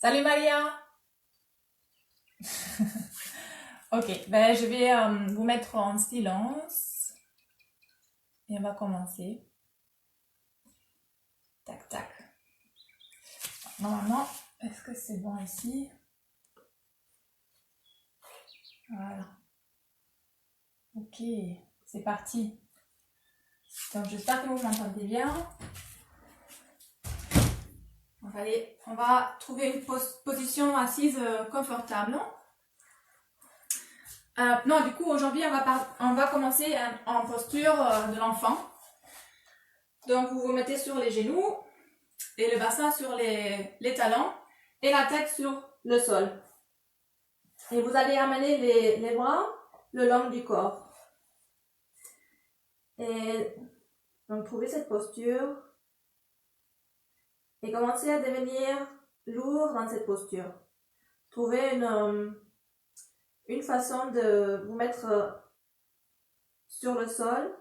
Salut Maria! Ok, ben je vais vous mettre en silence et on va commencer. Tac, tac. Normalement, est-ce que c'est bon ici? Voilà. Ok, c'est parti. Donc j'espère que vous m'entendez bien. Donc allez, on va trouver une position assise confortable. Non, du coup, aujourd'hui, on va commencer en posture de l'enfant. Donc, vous vous mettez sur les genoux et le bassin sur les talons et la tête sur le sol. Et vous allez amener les bras le long du corps. Et donc, trouvez cette posture et commencez à devenir lourd dans cette posture. Trouvez une façon de vous mettre sur le sol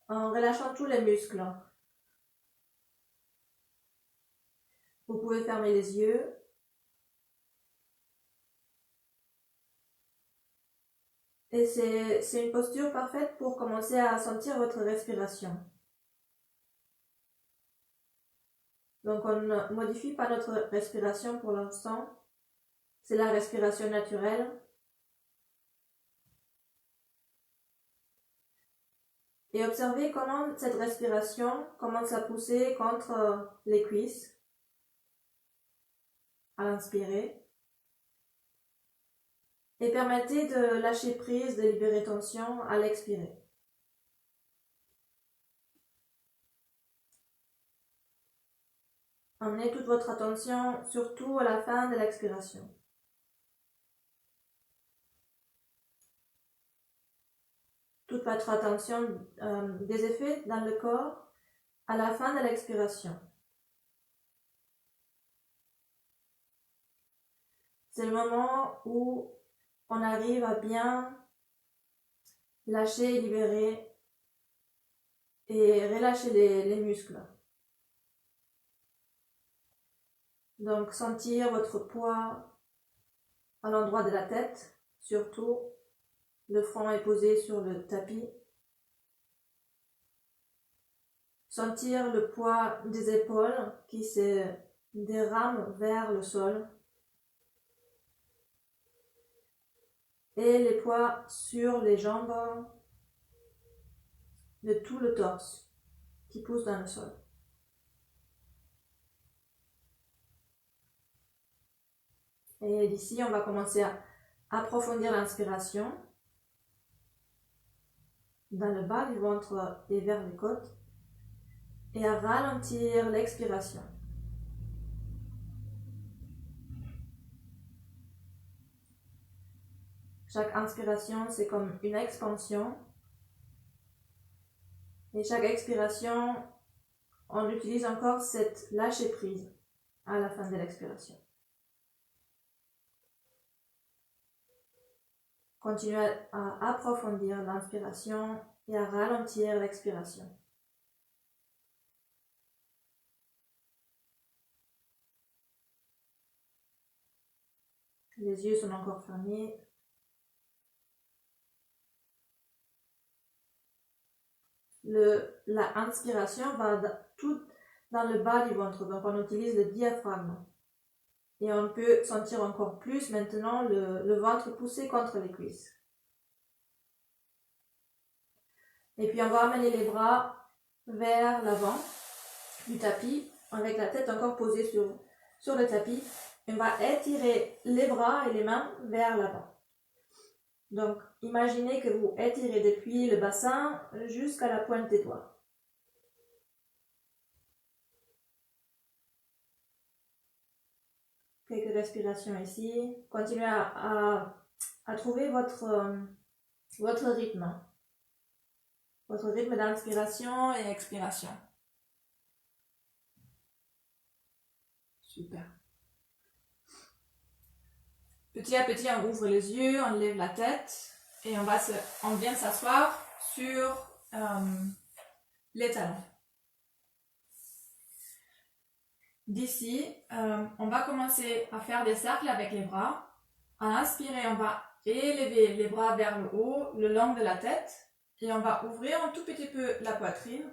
en relâchant tous les muscles. Vous pouvez fermer les yeux. Et c'est une posture parfaite pour commencer à sentir votre respiration. Donc on ne modifie pas notre respiration pour l'instant. C'est la respiration naturelle. Et observez comment cette respiration commence à pousser contre les cuisses. À l'inspirer. Et permettez de lâcher prise, de libérer tension à l'expirer. Emmenez toute votre attention surtout à la fin de l'expiration. Toute votre attention des effets dans le corps à la fin de l'expiration. C'est le moment où on arrive à bien lâcher et libérer et relâcher les muscles. Donc sentir votre poids à l'endroit de la tête, surtout le front est posé sur le tapis. Sentir le poids des épaules qui se dérament vers le sol. Et les poids sur les jambes de tout le torse qui pousse dans le sol. Et d'ici, on va commencer à approfondir l'inspiration dans le bas du ventre et vers les côtes et à ralentir l'expiration. Chaque inspiration, c'est comme une expansion. Et chaque expiration, on utilise encore cette lâcher prise à la fin de l'expiration. Continuez à approfondir l'inspiration et à ralentir l'expiration. Les yeux sont encore fermés. La inspiration va tout dans le bas du ventre, donc on utilise le diaphragme. Et on peut sentir encore plus maintenant le ventre pousser contre les cuisses. Et puis on va amener les bras vers l'avant du tapis, avec la tête encore posée sur le tapis. On va étirer les bras et les mains vers l'avant. Donc, imaginez que vous étirez depuis le bassin jusqu'à la pointe des doigts. Quelques respirations ici. Continuez à trouver votre rythme. Votre rythme d'inspiration et expiration. Super. Petit à petit, on ouvre les yeux, on lève la tête et on vient s'asseoir sur les talons. d'ici, on va commencer à faire des cercles avec les bras. À l'inspirer, on va élever les bras vers le haut, le long de la tête, et on va ouvrir un tout petit peu la poitrine.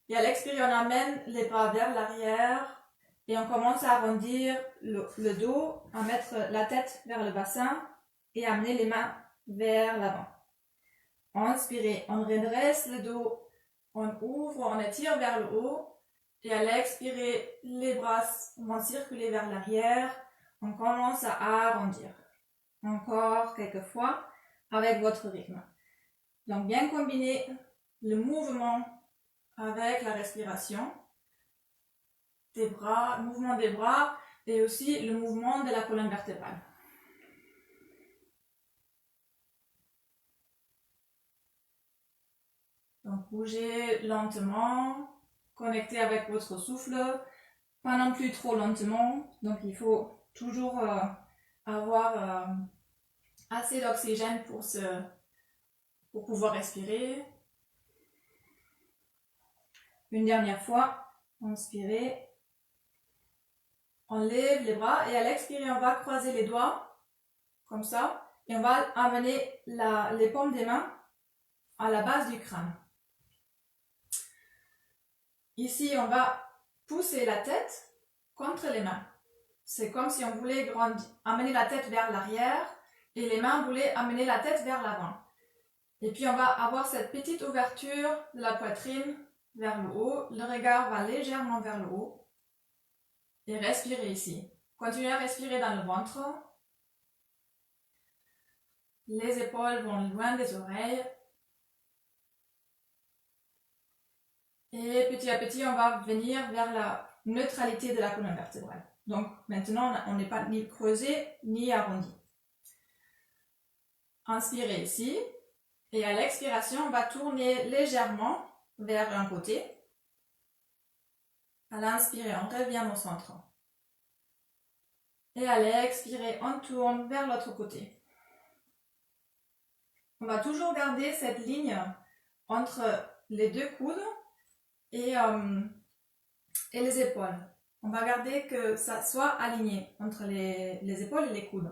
Et à l'expirer, on amène les bras vers l'arrière, et on commence à arrondir le dos, à mettre la tête vers le bassin, et amener les mains vers l'avant. Inspirez, on redresse le dos, on ouvre, on étire vers le haut, et à l'expirer, les bras vont circuler vers l'arrière, on commence à arrondir. Encore quelques fois avec votre rythme. Donc bien combiner le mouvement avec la respiration des bras, le mouvement des bras et aussi le mouvement de la colonne vertébrale. Donc bougez lentement, connectez avec votre souffle, pas non plus trop lentement. Donc il faut toujours avoir assez d'oxygène pour pouvoir respirer. Une dernière fois, inspirez, on lève les bras et à l'expirer, on va croiser les doigts comme ça et on va amener les paumes des mains à la base du crâne. Ici, on va pousser la tête contre les mains. C'est comme si on voulait amener la tête vers l'arrière et les mains voulaient amener la tête vers l'avant. Et puis on va avoir cette petite ouverture de la poitrine vers le haut. Le regard va légèrement vers le haut. Et respirez ici. Continuez à respirer dans le ventre. Les épaules vont loin des oreilles. Et petit à petit, on va venir vers la neutralité de la colonne vertébrale. Donc maintenant, on n'est pas ni creusé ni arrondi. Inspirez ici. Et à l'expiration, on va tourner légèrement vers un côté. À l'inspirer, on revient au centre. Et à l'expirer, on tourne vers l'autre côté. On va toujours garder cette ligne entre les deux coudes et les épaules. On va garder que ça soit aligné entre les épaules et les coudes.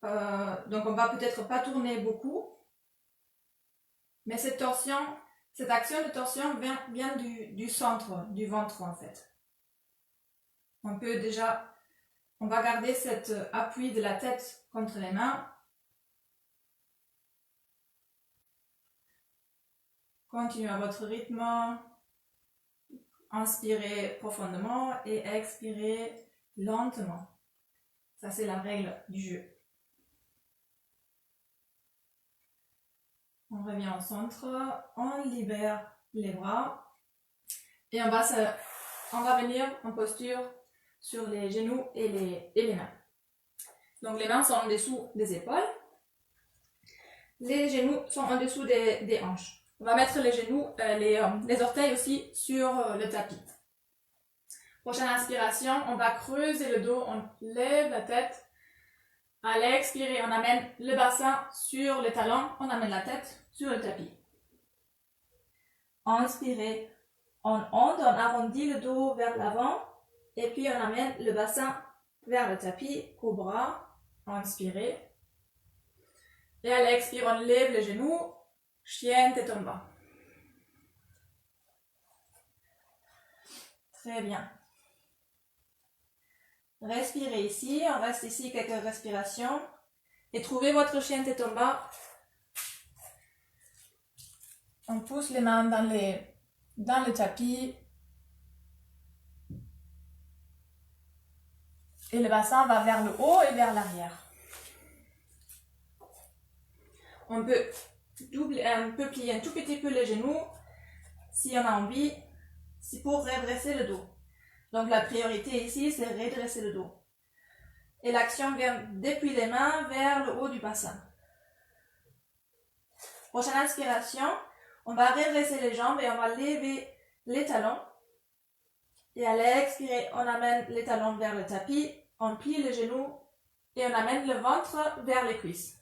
Donc on va peut-être pas tourner beaucoup, mais cette action de torsion vient du centre, du ventre en fait. On va garder cet appui de la tête contre les mains. Continuez à votre rythme. Inspirez profondément et expirez lentement. Ça, c'est la règle du jeu. On revient au centre, on libère les bras et on va venir en posture sur les genoux et les mains. Donc les mains sont en dessous des épaules, les genoux sont en dessous des hanches. On va mettre les genoux, les orteils aussi sur le tapis. Prochaine inspiration, on va creuser le dos, on lève la tête. À l'expirer, on amène le bassin sur les talons, on amène la tête sur le tapis. Inspirez, on arrondit le dos vers l'avant et puis on amène le bassin vers le tapis, cobra. Inspirez. Et à l'expire, on lève les genoux, chien tête en bas. Très bien. Respirez ici, on reste ici quelques respirations et trouvez votre chien tête en bas. On pousse les mains dans le tapis et le bassin va vers le haut et vers l'arrière. On peut plier un tout petit peu les genoux si on a envie, c'est pour redresser le dos. Donc la priorité ici, c'est redresser le dos. Et l'action vient depuis les mains vers le haut du bassin. Prochaine inspiration, on va redresser les jambes et on va lever les talons. Et à l'expirer, on amène les talons vers le tapis, on plie les genoux et on amène le ventre vers les cuisses.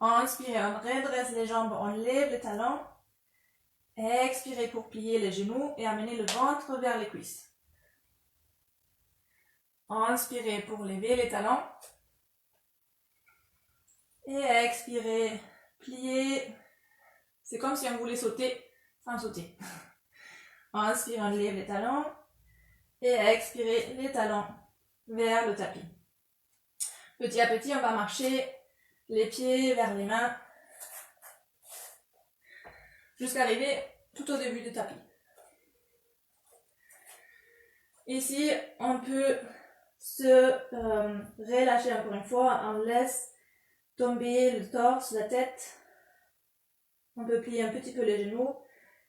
On inspire, on redresse les jambes, on lève les talons. Expirez pour plier les genoux et amener le ventre vers les cuisses. Inspirez pour lever les talons. Et expirez, pliez. C'est comme si on voulait sauter sans sauter. Inspirez, on lève les talons. Et expirez les talons vers le tapis. Petit à petit, on va marcher les pieds vers les mains jusqu'à arriver tout au début du tapis. Ici, on peut se relâcher encore une fois. On laisse tomber le torse, la tête. On peut plier un petit peu les genoux.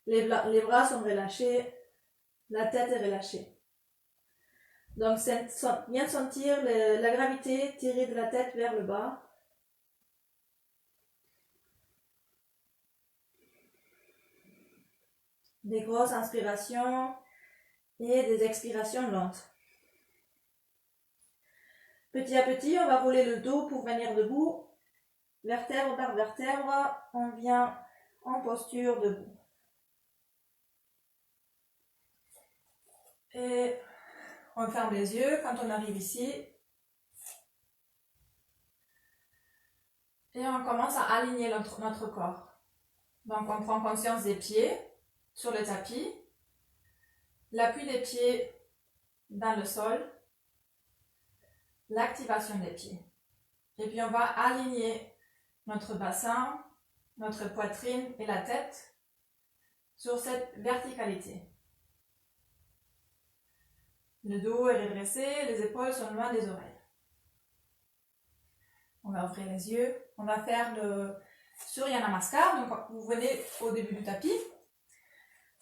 Les bras sont relâchés. La tête est relâchée. Donc, bien sentir la gravité tirer de la tête vers le bas. Des grosses inspirations et des expirations lentes. Petit à petit, on va rouler le dos pour venir debout. Vertèbre par vertèbre, on vient en posture debout. Et on ferme les yeux quand on arrive ici. Et on commence à aligner notre corps. Donc on prend conscience des pieds sur le tapis. L'appui des pieds dans le sol. L'activation des pieds. Et puis on va aligner notre bassin, notre poitrine et la tête sur cette verticalité. Le dos est redressé, les épaules sont loin des oreilles. On va ouvrir les yeux. On va faire le Surya Namaskar. Donc vous venez au début du tapis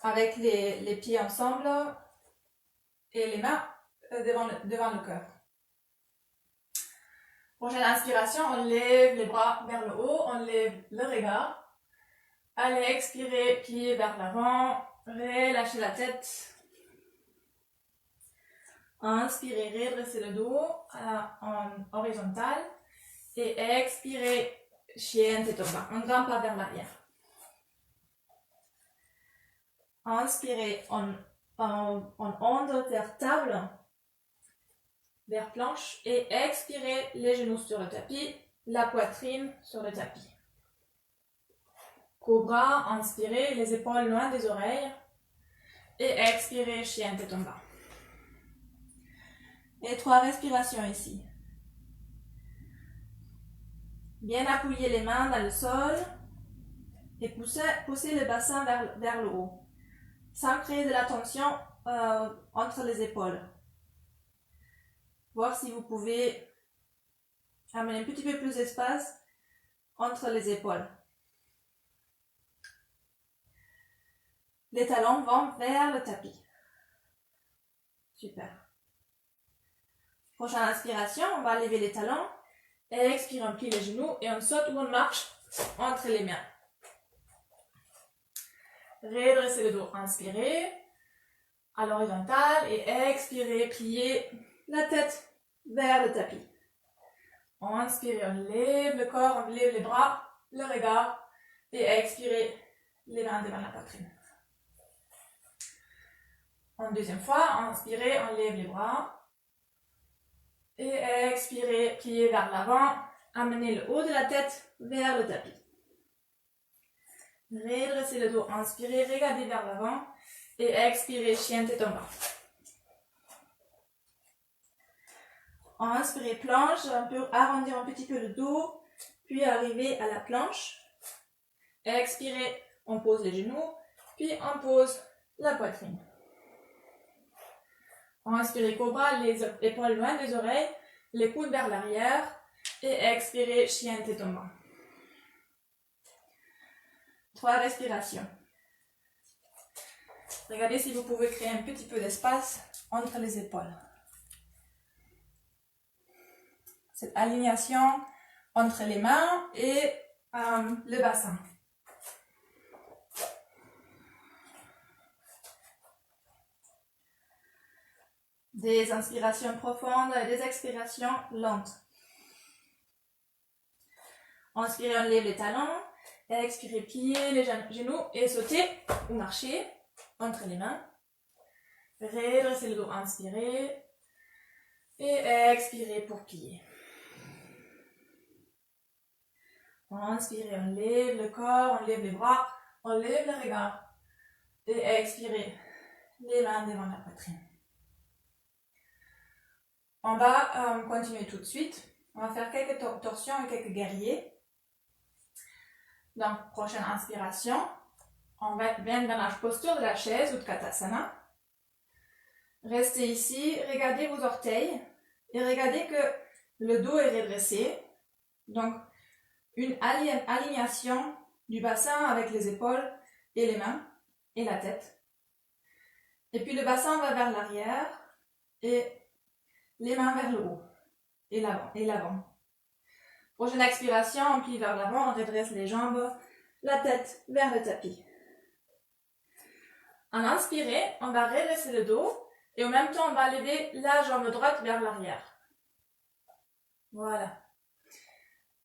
avec les pieds ensemble et les mains devant le cœur. Prochaine inspiration, on lève les bras vers le haut, on lève le regard. Allez, expirez, pieds vers l'avant, relâchez la tête. Inspirez, redressez le dos en horizontal. Et expirez, chien tête en bas, un grand pas vers l'arrière. Inspirez, en onde vers table, vers planche. Et expirez, les genoux sur le tapis, la poitrine sur le tapis. Cobra, inspirez, les épaules loin des oreilles. Et expirez, chien tête en bas. Et 3 respirations ici. Bien appuyer les mains dans le sol et pousser le bassin vers le haut, sans créer de la tension entre les épaules. Voir si vous pouvez amener un petit peu plus d'espace entre les épaules. Les talons vont vers le tapis. Super. Prochaine inspiration, on va lever les talons. Expire, on plie les genoux et on saute ou on marche entre les mains. Redressez le dos, inspirez à l'horizontale et expirez, pliez la tête vers le tapis. Inspirez, on lève le corps, on lève les bras, le regard et expirez les mains devant la poitrine. En deuxième fois, inspirez, on lève les bras. Et expirez, pliez vers l'avant, amenez le haut de la tête vers le tapis. Redressez le dos, inspirez, regardez vers l'avant et expirez, chien tête en bas. Inspirez, planche, on peut arrondir un petit peu le dos, puis arriver à la planche. Expirez, on pose les genoux, puis on pose la poitrine. Inspirez, cobra, les épaules loin des oreilles, les coudes vers l'arrière et expirez, chien tête en bas. 3 respirations. Regardez si vous pouvez créer un petit peu d'espace entre les épaules. Cette alignation entre les mains et le bassin. Des inspirations profondes et des expirations lentes. Inspirez, on lève les talons. Expirez, pliez les genoux et sautez ou marchez entre les mains. Redressez le dos, inspirez. Et expirez pour plier. Inspirez, on lève le corps, on lève les bras, on lève le regard. Et expirez, les mains devant la poitrine. On va continuer tout de suite. On va faire quelques torsions et quelques guerriers. Donc, prochaine inspiration. On va bien dans la posture de la chaise ou de Katasana. Restez ici, regardez vos orteils et regardez que le dos est redressé. Donc, une alignation du bassin avec les épaules et les mains et la tête. Et puis le bassin va vers l'arrière et les mains vers le haut et l'avant. Prochaine expiration, on plie vers l'avant, on redresse les jambes, la tête vers le tapis. En inspirant, on va redresser le dos et en même temps on va lever la jambe droite vers l'arrière. Voilà.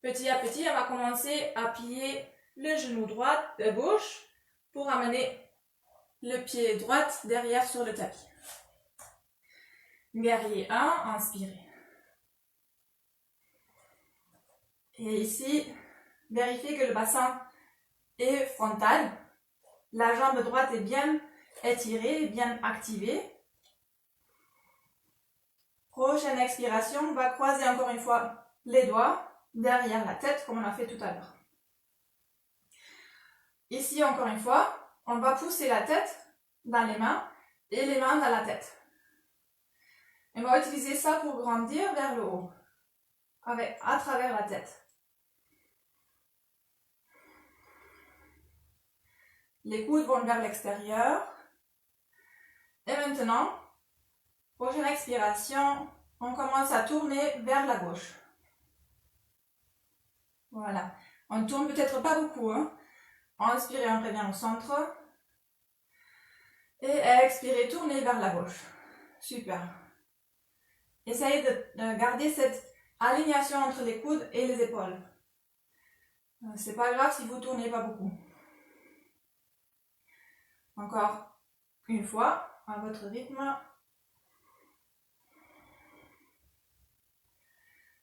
Petit à petit, on va commencer à plier le genou gauche pour amener le pied droit derrière sur le tapis. Guerrier 1, inspirez. Et ici, vérifiez que le bassin est frontal. La jambe droite est bien étirée, bien activée. Prochaine expiration, on va croiser encore une fois les doigts derrière la tête comme on a fait tout à l'heure. Ici encore une fois, on va pousser la tête dans les mains et les mains dans la tête. On va utiliser ça pour grandir vers le haut, à travers la tête. Les coudes vont vers l'extérieur. Et maintenant, prochaine expiration, on commence à tourner vers la gauche. Voilà. On tourne peut-être pas beaucoup. Inspirez, on revient au centre. Et expirez, tournez vers la gauche. Super. Essayez de garder cette alignation entre les coudes et les épaules. C'est pas grave si vous ne tournez pas beaucoup. Encore une fois, à votre rythme.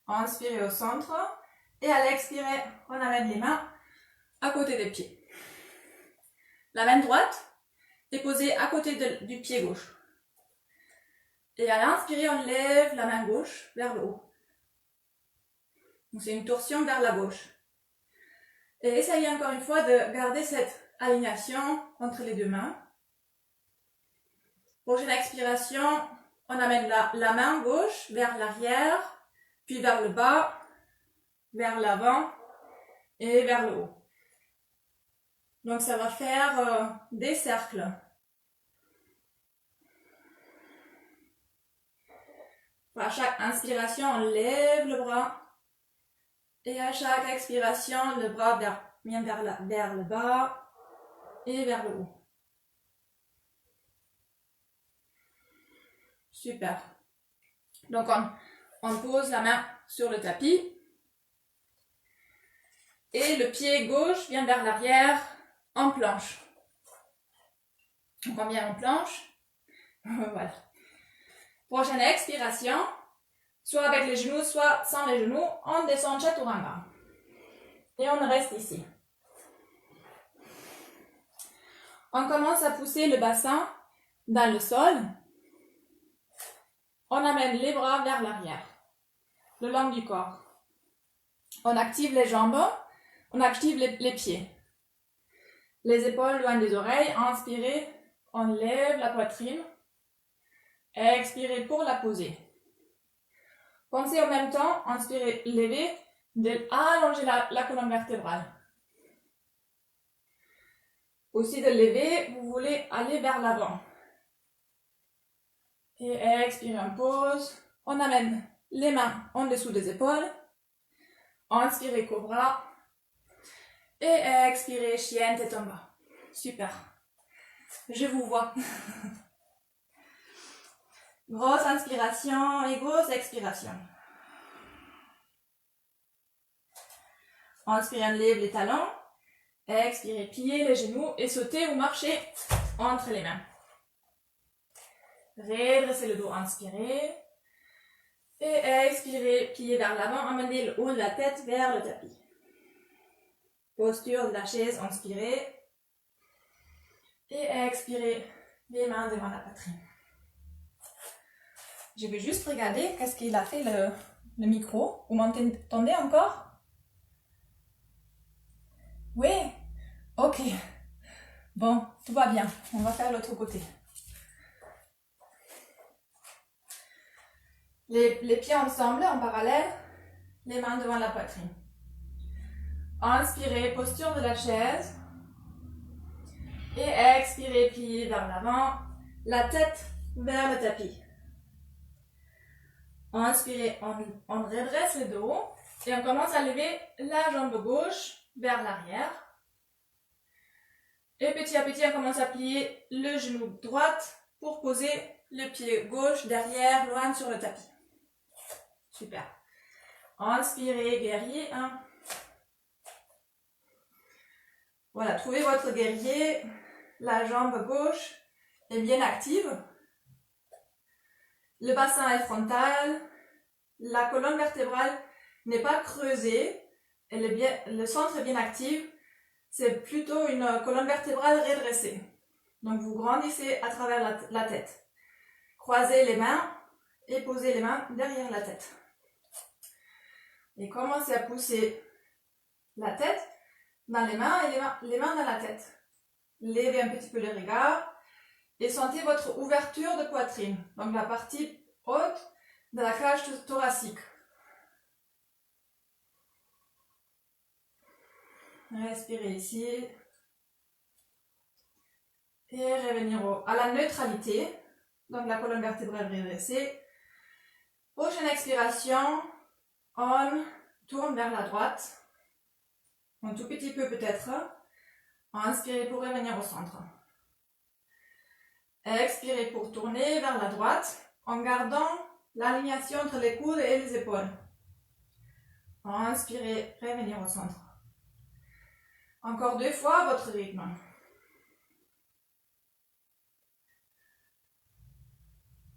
Inspirez au centre. Et à l'expirer, on amène les mains à côté des pieds. La main droite est posée à côté du pied gauche. Et à l'inspirer, on lève la main gauche vers le haut. C'est une torsion vers la gauche. Et essayez encore une fois de garder cette alignation entre les deux mains. Prochaine expiration, on amène la main gauche vers l'arrière, puis vers le bas, vers l'avant et vers le haut. Donc ça va faire des cercles. À chaque inspiration, on lève le bras. Et à chaque expiration, le bras vient vers le bas et vers le haut. Super. Donc on pose la main sur le tapis. Et le pied gauche vient vers l'arrière en planche. Donc on vient en planche. Voilà. Prochaine expiration. Soit avec les genoux, soit sans les genoux. On descend Chaturanga. Et on reste ici. On commence à pousser le bassin dans le sol. On amène les bras vers l'arrière, le long du corps. On active les jambes, on active les pieds. Les épaules loin des oreilles. Inspirez, on lève la poitrine. Expirez pour la poser. Pensez en même temps, inspirez, lever, allonger la colonne vertébrale. Aussi de lever, vous voulez aller vers l'avant. Et expirez, on pose. On amène les mains en dessous des épaules. Inspirez, cobra. Et expirez, chienne, tête en bas. Super. Je vous vois. Grosse inspiration et grosse expiration. Inspirez, on lève les talons. Expirez, pliez les genoux et sautez ou marchez entre les mains. Redressez le dos, inspirez. Et expirez, pliez vers l'avant, amenez le haut de la tête vers le tapis. Posture de la chaise, inspirez. Et expirez, les mains devant la poitrine. Je vais juste regarder qu'est-ce qu'il a fait le micro. Vous m'entendez encore? Oui? Ok. Bon, tout va bien. On va faire l'autre côté. Les pieds ensemble, en parallèle, les mains devant la poitrine. Inspirez, posture de la chaise. Et expirez, pliez vers l'avant, la tête vers le tapis. Inspirez, on redresse le dos et on commence à lever la jambe gauche vers l'arrière. Et petit à petit, on commence à plier le genou droit pour poser le pied gauche derrière, loin sur le tapis. Super. Inspirez, guerrier 1. Voilà, trouvez votre guerrier. La jambe gauche est bien active. Le bassin est frontal. La colonne vertébrale n'est pas creusée. Le centre est bien actif. C'est plutôt une colonne vertébrale redressée. Donc vous grandissez à travers la tête. Croisez les mains et posez les mains derrière la tête. Et commencez à pousser la tête dans les mains et les mains dans la tête. Levez un petit peu le regard et sentez votre ouverture de poitrine, donc la partie haute de la cage thoracique. Respirez ici et revenir à la neutralité, donc la colonne vertébrale redressée. Prochaine expiration, on tourne vers la droite, un tout petit peu peut-être. Inspirez pour revenir au centre. Expirez pour tourner vers la droite en gardant l'alignation entre les coudes et les épaules. Inspirez, revenir au centre. Encore 2 fois votre rythme.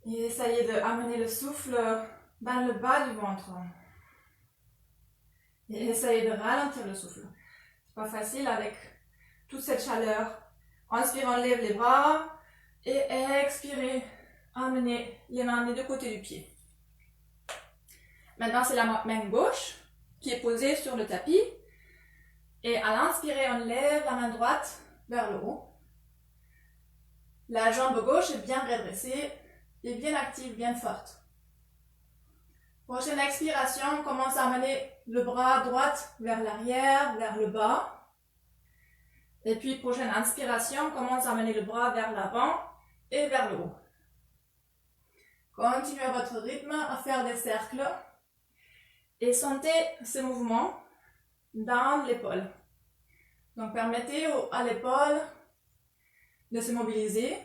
Et essayez d'amener le souffle dans le bas du ventre. Et essayez de ralentir le souffle. C'est pas facile avec toute cette chaleur. Inspirez, on lève les bras. Et expirez, amenez les mains des 2 côtés du pied. Maintenant, c'est la main gauche qui est posée sur le tapis. Et à l'inspirer, on lève la main droite vers le haut. La jambe gauche est bien redressée et bien active, bien forte. Prochaine expiration, on commence à amener le bras droit vers l'arrière, vers le bas. Et puis, prochaine inspiration, on commence à amener le bras vers l'avant et vers le haut. Continuez à votre rythme à faire des cercles et sentez ce mouvement dans l'épaule. Donc permettez à l'épaule de se mobiliser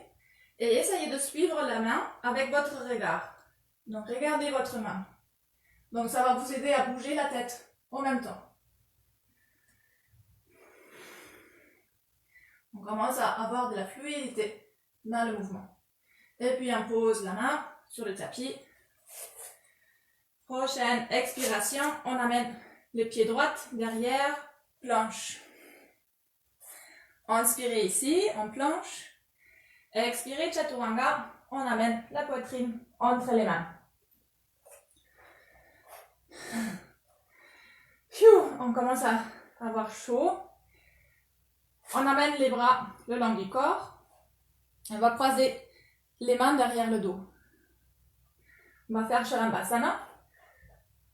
et essayez de suivre la main avec votre regard. Donc regardez votre main. Donc ça va vous aider à bouger la tête en même temps. On commence à avoir de la fluidité dans le mouvement. Et puis on pose la main sur le tapis. Prochaine expiration, on amène le pied droit derrière, planche. Inspirez ici, on planche. Expirez, chaturanga, on amène la poitrine entre les mains. On commence à avoir chaud. On amène les bras le long du corps. On va croiser les mains derrière le dos. On va faire Shalabhasana.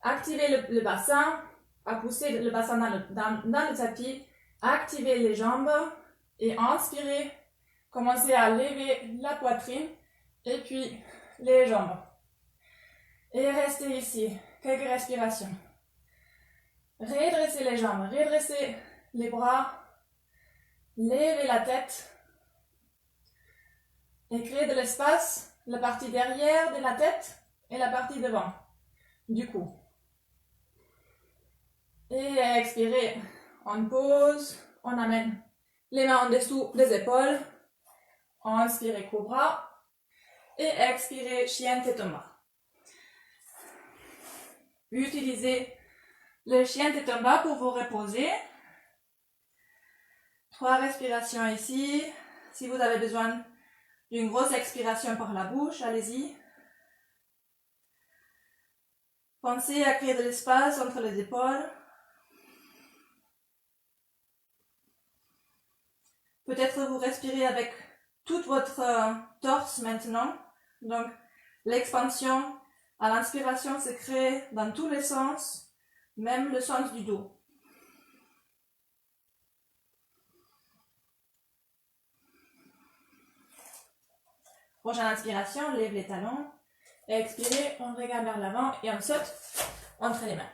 Activez le bassin, à pousser le bassin dans le tapis. Activez les jambes et inspirez. Commencez à lever la poitrine et puis les jambes. Et restez ici, quelques respirations. Redressez les jambes, redressez les bras, levez la tête et créez de l'espace, la partie derrière de la tête et la partie devant du cou. Et expirez, on pose on amène les mains en dessous des épaules. Inspirez cobra. Et expirez chien tête en bas. Utilisez le chien tête en bas pour vous reposer. 3 respirations ici. Si vous avez besoin d'une grosse expiration par la bouche, allez-y. Pensez à créer de l'espace entre les épaules. Peut-être vous respirez avec tout votre torse maintenant. Donc, l'expansion à l'inspiration se crée dans tous les sens, même le sens du dos. Prochaine inspiration, lève les talons. Expirez, on regarde vers l'avant et on saute entre les mains.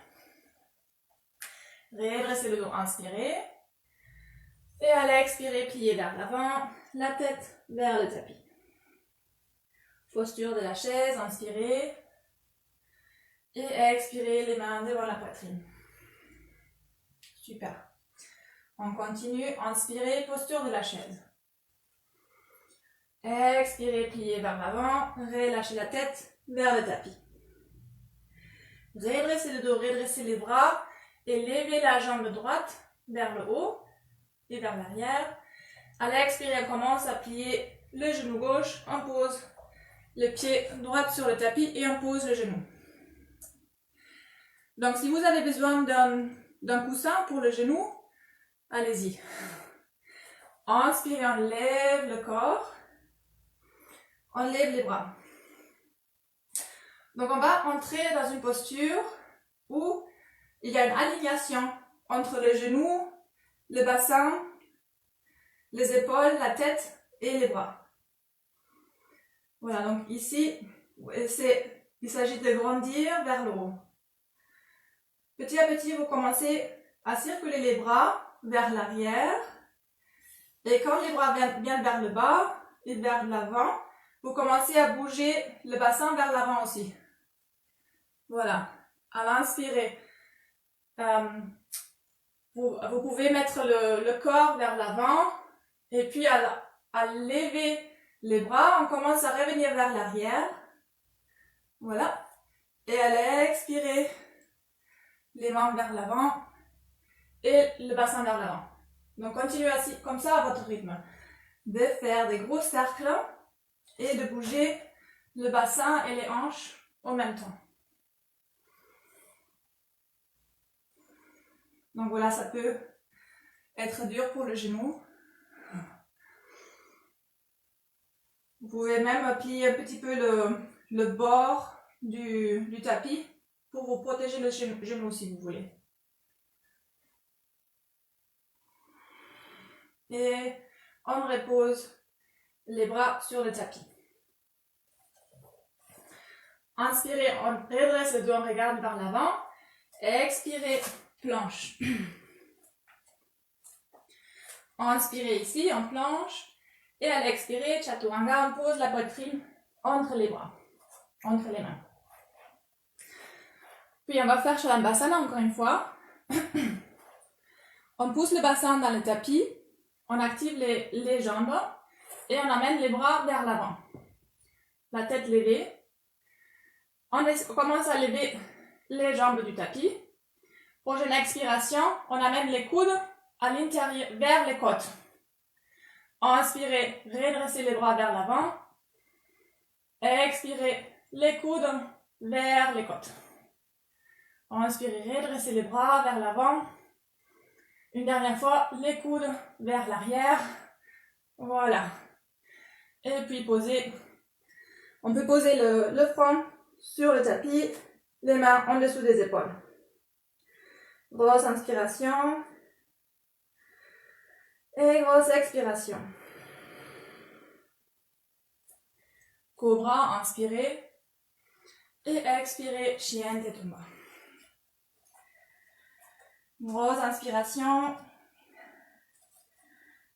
Redressez le dos, inspirez. Et à l'expirer, pliez vers l'avant, la tête vers le tapis. Posture de la chaise, inspirez. Et expirez les mains devant la poitrine. Super. On continue, inspirez, posture de la chaise. Expirez, pliez vers l'avant, relâchez la tête vers le tapis. Redressez le dos, redressez les bras et levez la jambe droite vers le haut et vers l'arrière. À l'expirer, on commence à plier le genou gauche, on pose le pied droit sur le tapis et on pose le genou. Donc si vous avez besoin d'un coussin pour le genou, allez-y. Inspirez, on lève le corps, on lève les bras. Donc on va entrer dans une posture où il y a une alignation entre les genoux, le bassin, les épaules, la tête et les bras. Voilà, donc ici, il s'agit de grandir vers le haut. Petit à petit, vous commencez à circuler les bras vers l'arrière. Et quand les bras viennent vers le bas et vers l'avant, vous commencez à bouger le bassin vers l'avant aussi. Voilà, à l'inspirer, vous pouvez mettre le corps vers l'avant et puis à lever les bras, on commence à revenir vers l'arrière. Voilà, et à l'expirer, les mains vers l'avant et le bassin vers l'avant. Donc continuez assis comme ça à votre rythme, de faire des gros cercles et de bouger le bassin et les hanches en même temps. Donc voilà, ça peut être dur pour le genou. Vous pouvez même plier un petit peu le bord du tapis pour vous protéger le genou si vous voulez. Et on repose les bras sur le tapis. Inspirez, on redresse le dos, on regarde vers l'avant. Expirez, planche. Inspirez ici, on planche. Et à l'expirer, chaturanga, on pose la poitrine entre les bras, entre les mains. Puis on va faire Shavasana encore une fois. On pousse le bassin dans le tapis, on active les jambes et on amène les bras vers l'avant. La tête levée. On commence à lever les jambes du tapis. Prochaine expiration, on amène les coudes à l'intérieur, vers les côtes. Inspirez, redressez les bras vers l'avant. Expirez, les coudes vers les côtes. Inspirez, redressez les bras vers l'avant. Une dernière fois, les coudes vers l'arrière. Voilà. Et puis posez. On peut poser le front sur le tapis, les mains en dessous des épaules. Grosse inspiration. Et grosse expiration. Cobra, inspirez. Et expirez, chien tête en bas. Grosse inspiration.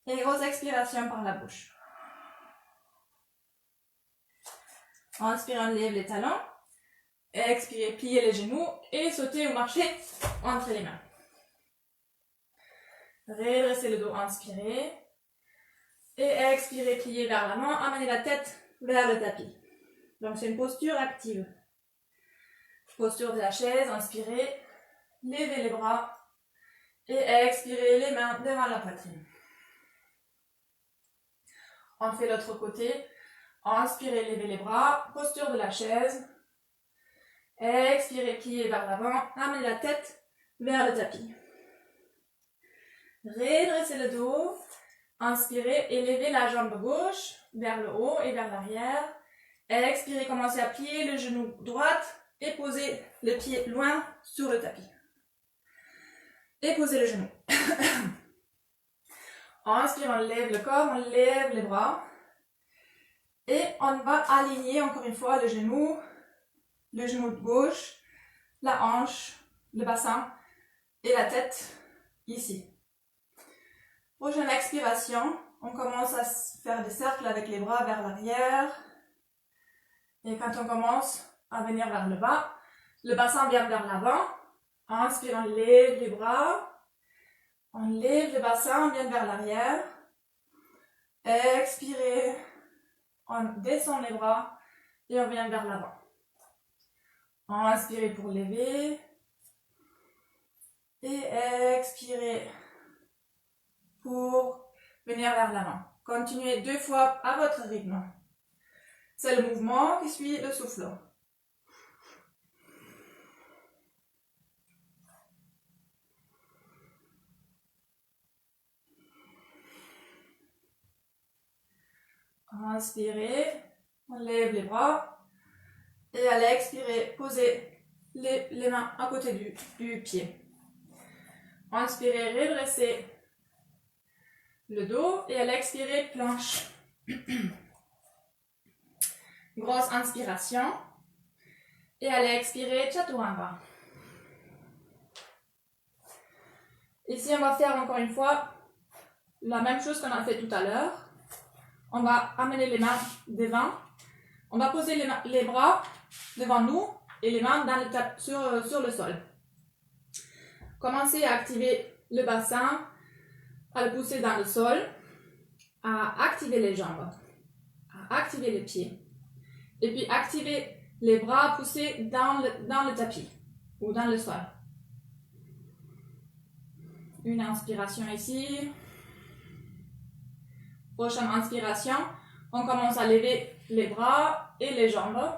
Et grosse expiration par la bouche. Inspirez, on lève les talons. Expirez, pliez les genoux et sautez ou marchez entre les mains. Redressez le dos, inspirez. Et expirez, pliez vers l'avant, amenez la tête vers le tapis. Donc c'est une posture active. Posture de la chaise, inspirez, levez les bras et expirez les mains devant la poitrine. On fait l'autre côté. Inspirez, levez les bras, posture de la chaise. Expirez, pliez vers l'avant, amenez la tête vers le tapis. Redressez le dos, inspirez et levez la jambe gauche vers le haut et vers l'arrière. Expirez, commencez à plier le genou droit et posez le pied loin sur le tapis. Et posez le genou. Inspire, on lève le corps, on lève les bras. Et on va aligner encore une fois le genou de gauche, la hanche, le bassin et la tête ici. Prochaine expiration, on commence à faire des cercles avec les bras vers l'arrière. Et quand on commence à venir vers le bas, le bassin vient vers l'avant. Inspire, on lève les bras. On lève le bassin, on vient vers l'arrière. Expirez, on descend les bras et on vient vers l'avant. Inspirez pour lever. Et expirez pour venir vers l'avant. Continuez 2 fois à votre rythme. C'est le mouvement qui suit le souffle. Inspirez, on lève les bras. Et à l'expirer, posez les mains à côté du pied. Inspirez, redressez le dos et à l'expirer, planche. Grosse inspiration. Et à l'expirer, chaturanga. Ici, on va faire encore une fois la même chose qu'on a fait tout à l'heure. On va amener les mains devant. On va poser les bras devant nous et les mains sur le sol. Commencez à activer le bassin, à le pousser dans le sol, à activer les jambes, à activer les pieds. Et puis activer les bras, pousser dans le tapis ou dans le sol. Une inspiration ici. Prochaine inspiration, on commence à lever les bras et les jambes.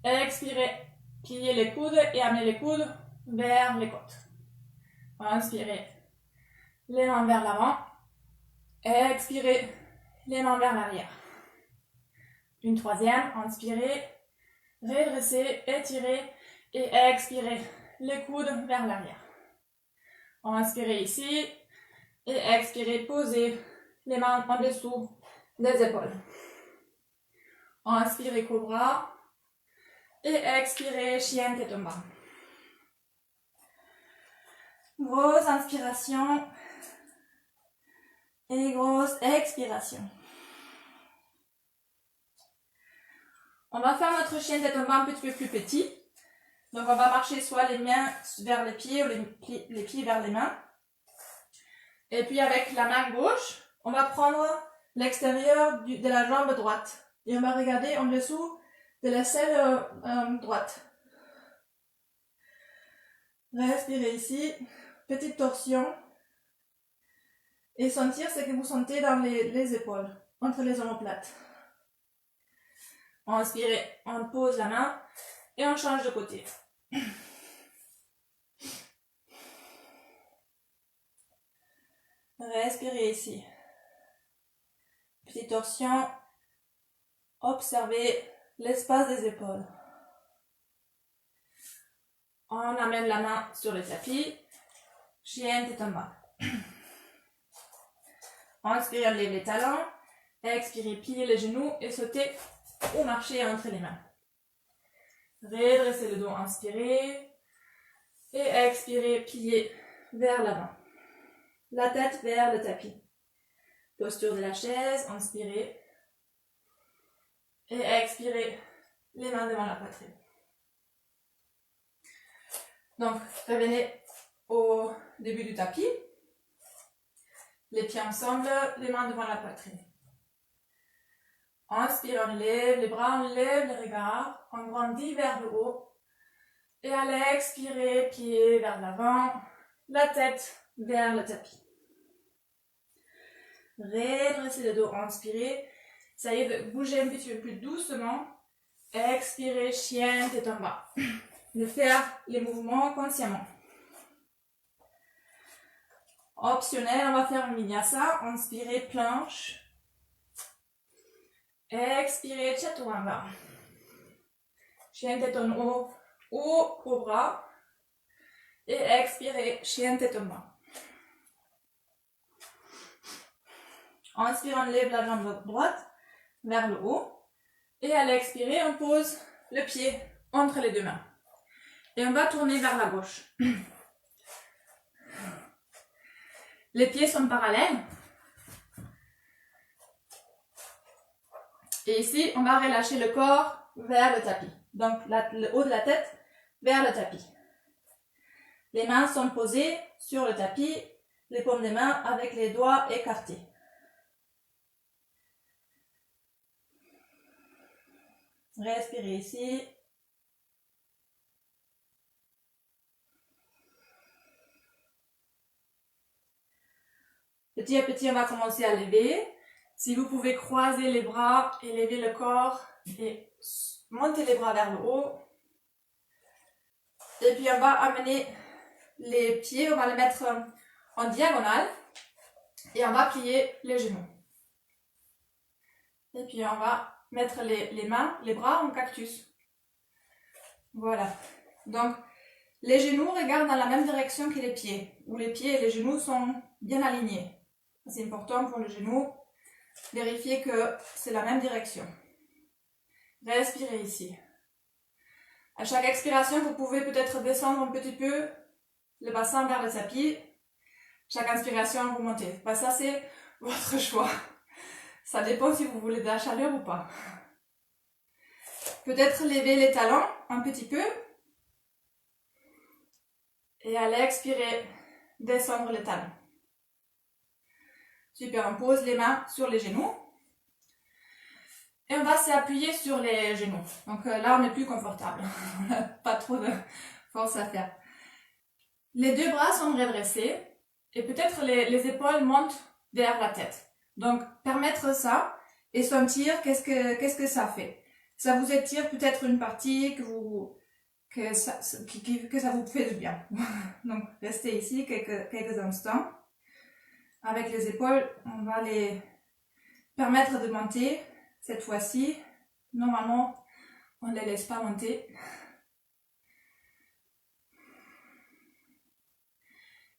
Expirez, pliez les coudes et amenez les coudes vers les côtes. Inspirez, les mains vers l'avant. Expirez, les mains vers l'arrière. Une troisième, inspirez, redressez, étirez et expirez, les coudes vers l'arrière. Inspirez ici et expirez, posez les mains en dessous des épaules. Inspirez, cobra et expirez, chien tête en bas. Grosse inspiration et grosse expiration. On va faire notre chien tête en bas un petit peu plus petit. Donc on va marcher soit les mains vers les pieds ou les pieds vers les mains. Et puis avec la main gauche, on va prendre l'extérieur de la jambe droite. Et on va regarder en dessous de l'aisselle droite. Respirez ici, petite torsion. Et sentir ce que vous sentez dans les épaules, entre les omoplates. Inspirez, on pose la main et on change de côté. Respirez ici. Petite torsion. Observez l'espace des épaules. On amène la main sur le tapis. Chien tête en bas. Inspirez, on lève les talons. Expirez, pliez les genoux et sautez ou marchez entre les mains. Redressez le dos, inspirez. Et expirez, pliez vers l'avant. La tête vers le tapis. Posture de la chaise, inspirez. Et expirez, les mains devant la poitrine. Donc, revenez au début du tapis. Les pieds ensemble, les mains devant la poitrine. Inspire, on lève les bras, on lève le regard, on grandit vers le haut. Et à l'expirer, pieds vers l'avant, la tête vers le tapis. Redressez le dos, inspirez. Essayez de bouger un petit peu plus doucement. Expirez, chien, tête en bas. De faire les mouvements consciemment. Optionnel, on va faire un vinyasa. Inspirez, planche. Expirez, chaturanga. Chien, tête en haut ou au bras. Et expirez, chien, tête en bas. Inspire, on lève la jambe droite vers le haut. Et à l'expirer, on pose le pied entre les deux mains. Et on va tourner vers la gauche. Les pieds sont parallèles. Et ici, on va relâcher le corps vers le tapis. Donc, le haut de la tête vers le tapis. Les mains sont posées sur le tapis, les paumes des mains avec les doigts écartés. Respirez ici. Petit à petit, on va commencer à lever. Si vous pouvez croiser les bras et lever le corps et monter les bras vers le haut. Et puis, on va amener les pieds, on va les mettre en diagonale et on va plier les genoux. Et puis, on va mettre les mains, les bras en cactus. Voilà. Donc, les genoux regardent dans la même direction que les pieds, où les pieds et les genoux sont bien alignés. C'est important pour le genou, vérifier que c'est la même direction. Respirez ici. À chaque expiration, vous pouvez peut-être descendre un petit peu le bassin vers le tapis. Chaque inspiration, vous montez. Bah, ça, c'est votre choix. Ça dépend si vous voulez de la chaleur ou pas. Peut-être lever les talons un petit peu. Et à l'expirer, descendre les talons. Super, on pose les mains sur les genoux. Et on va s'appuyer sur les genoux. Donc là, on est plus confortable. On n'a pas trop de force à faire. Les deux bras sont redressés. Et peut-être les épaules montent vers la tête. Donc, permettre ça et sentir qu'est-ce que ça fait. Ça vous étire peut-être une partie que ça vous fait du bien. Donc, restez ici quelques instants. Avec les épaules, on va les permettre de monter. Cette fois-ci, normalement, on ne les laisse pas monter.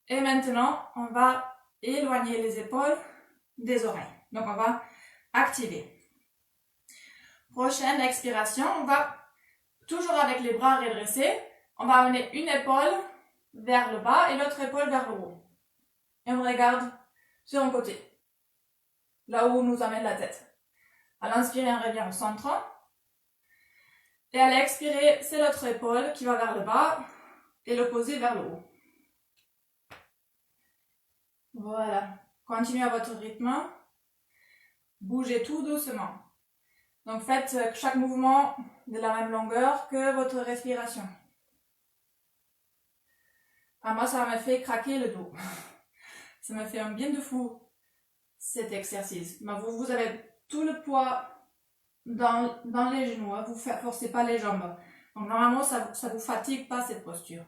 Et maintenant, on va éloigner les épaules des oreilles. Donc, on va activer. Prochaine expiration, on va, toujours avec les bras redressés, on va amener une épaule vers le bas et l'autre épaule vers le haut. Et on regarde sur un côté, là où nous amène la tête. À l'inspirer, on revient au centre. Et à l'expirer, c'est l'autre épaule qui va vers le bas et l'opposé vers le haut. Voilà. Continuez à votre rythme. Bougez tout doucement. Donc faites chaque mouvement de la même longueur que votre respiration. Ah, moi, ça m'a fait craquer le dos. Ça m'a fait un bien de fou, cet exercice. Mais vous avez tout le poids dans les genoux. Hein. Vous ne forcez pas les jambes. Donc normalement, ça ne vous fatigue pas cette posture.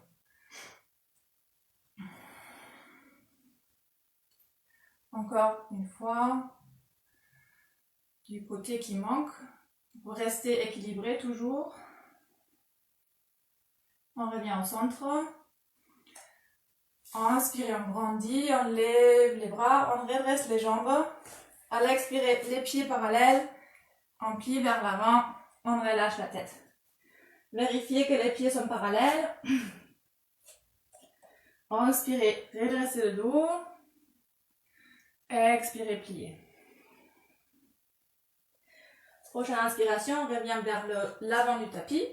Encore une fois. Du côté qui manque. Vous restez équilibré toujours. On revient au centre. Inspirez, on grandit, on lève les bras, on redresse les jambes. À l'expirer, les pieds parallèles, on plie vers l'avant, on relâche la tête. Vérifiez que les pieds sont parallèles. Inspirez, redressez le dos. Expirez, pliez. Prochaine inspiration, on revient vers l'avant du tapis.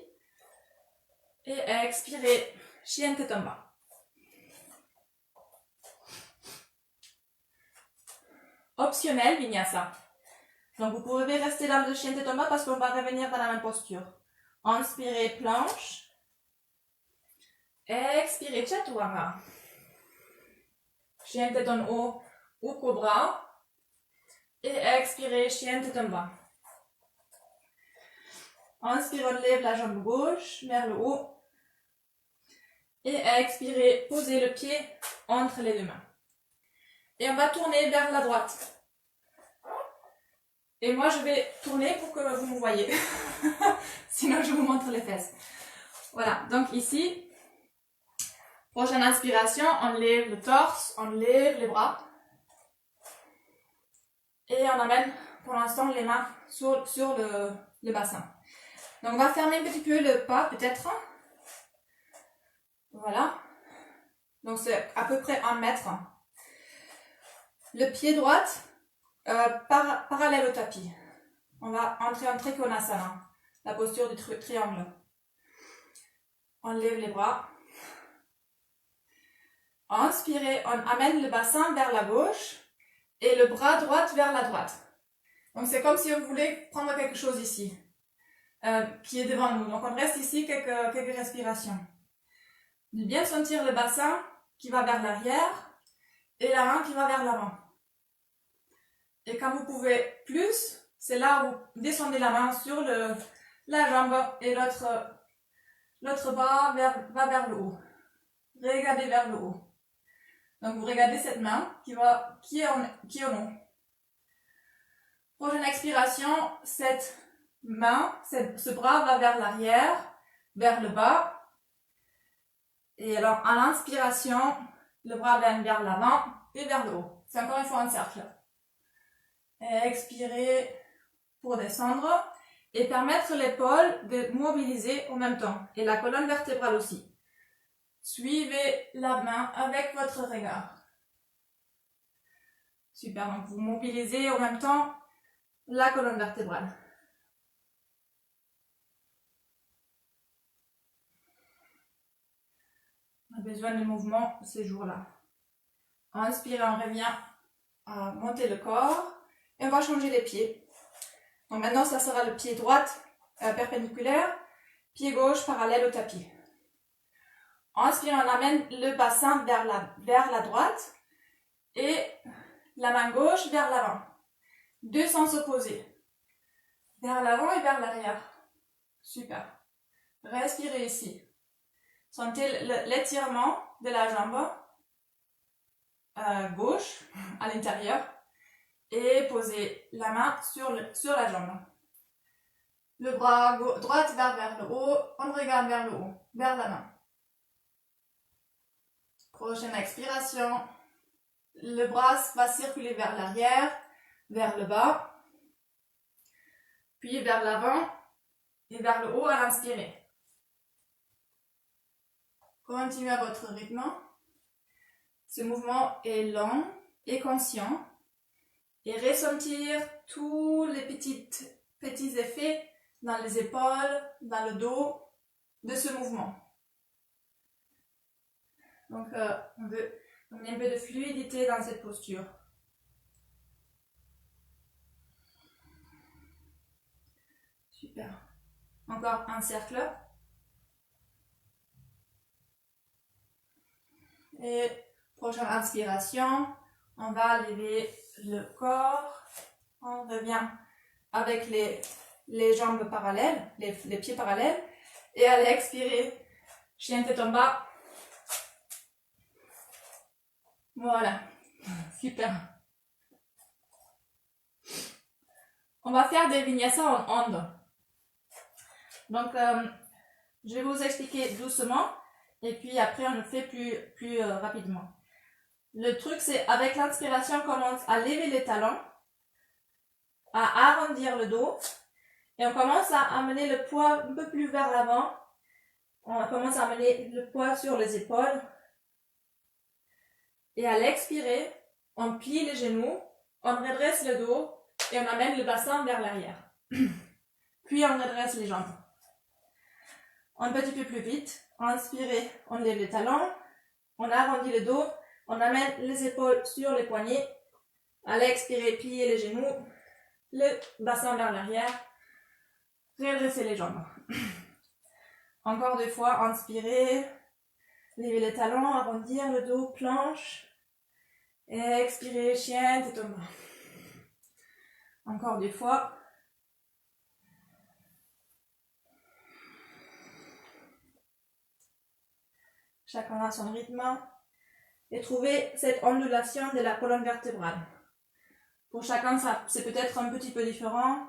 Et expirez, chien tête en bas. optionnel vinyasa. Donc vous pouvez rester dans le chien tetomba parce qu'on va revenir dans la même posture. Inspirez planche. Expirez chaturanga. Chien teton haut ou cobra. Et expirez chien tetomba. Inspirez, on lève la jambe gauche vers le haut. Et expirez, posez le pied entre les deux mains. Et on va tourner vers la droite. Et moi, je vais tourner pour que vous me voyez. Sinon, je vous montre les fesses. Voilà, donc ici, prochaine inspiration, on lève le torse, on lève les bras. Et on amène pour l'instant les mains sur le bassin. Donc on va fermer un petit peu le pas, peut-être. Voilà. Donc c'est à peu près 1 mètre. Le pied droit, parallèle au tapis. On va entrer en Trikonasana, la posture du triangle. On lève les bras. Inspirez, on amène le bassin vers la gauche et le bras droit vers la droite. Donc c'est comme si on voulait prendre quelque chose ici, qui est devant nous. Donc on reste ici quelques respirations. De bien sentir le bassin qui va vers l'arrière et la main qui va vers l'avant. Et quand vous pouvez plus, c'est là où vous descendez la main sur la jambe et l'autre bras va vers le haut. Regardez vers le haut. Donc vous regardez cette main qui est en haut. Prochaine expiration, cette main, ce bras va vers l'arrière, vers le bas. Et alors à l'inspiration, le bras vient vers l'avant et vers le haut. C'est encore une fois un cercle. Et expirez pour descendre et permettre l'épaule de mobiliser en même temps et la colonne vertébrale aussi. Suivez la main avec votre regard. Super, donc vous mobilisez en même temps la colonne vertébrale. On a besoin de mouvement ces jours-là. Inspirez, on revient à monter le corps et on va changer les pieds. Donc maintenant, ça sera le pied droit perpendiculaire, pied gauche parallèle au tapis. Inspirez, on amène le bassin vers la droite et la main gauche vers l'avant. Deux sens opposés. Vers l'avant et vers l'arrière. Super. Respirez ici. Sentez l'étirement de la jambe gauche à l'intérieur et posez la main sur la jambe. Le bras droit vers le haut, on regarde vers le haut, vers la main. Prochaine expiration, le bras va circuler vers l'arrière, vers le bas, puis vers l'avant et vers le haut à l'inspirer. Continuez à votre rythme. Ce mouvement est lent et conscient. Et ressentir tous les petits effets dans les épaules, dans le dos de ce mouvement. Donc on veut amener un peu de fluidité dans cette posture. Super. Encore un cercle. Et prochaine inspiration, on va lever le corps. On revient avec les jambes parallèles, les pieds parallèles. Et allez expirer, chien tête en bas. Voilà, super. On va faire des vinyasas en ondes. Donc, je vais vous expliquer doucement et puis après on le fait plus rapidement. Le truc c'est avec l'inspiration on commence à lever les talons, à arrondir le dos et on commence à amener le poids un peu plus vers l'avant. On commence à amener le poids sur les épaules et à l'expirer, on plie les genoux, on redresse le dos et on amène le bassin vers l'arrière. Puis on redresse les jambes. Un petit peu plus vite. Inspirez, on lève les talons, on arrondit le dos, on amène les épaules sur les poignets À l'expirer, pliez les genoux, le bassin vers l'arrière, redressez les jambes. Encore 2 fois, inspirez, levez les talons, arrondir le dos, planche. Et expirez, chien, tête en bas. Encore 2 fois. Chacun a son rythme. Et trouvez cette ondulation de la colonne vertébrale. Pour chacun, c'est peut-être un petit peu différent.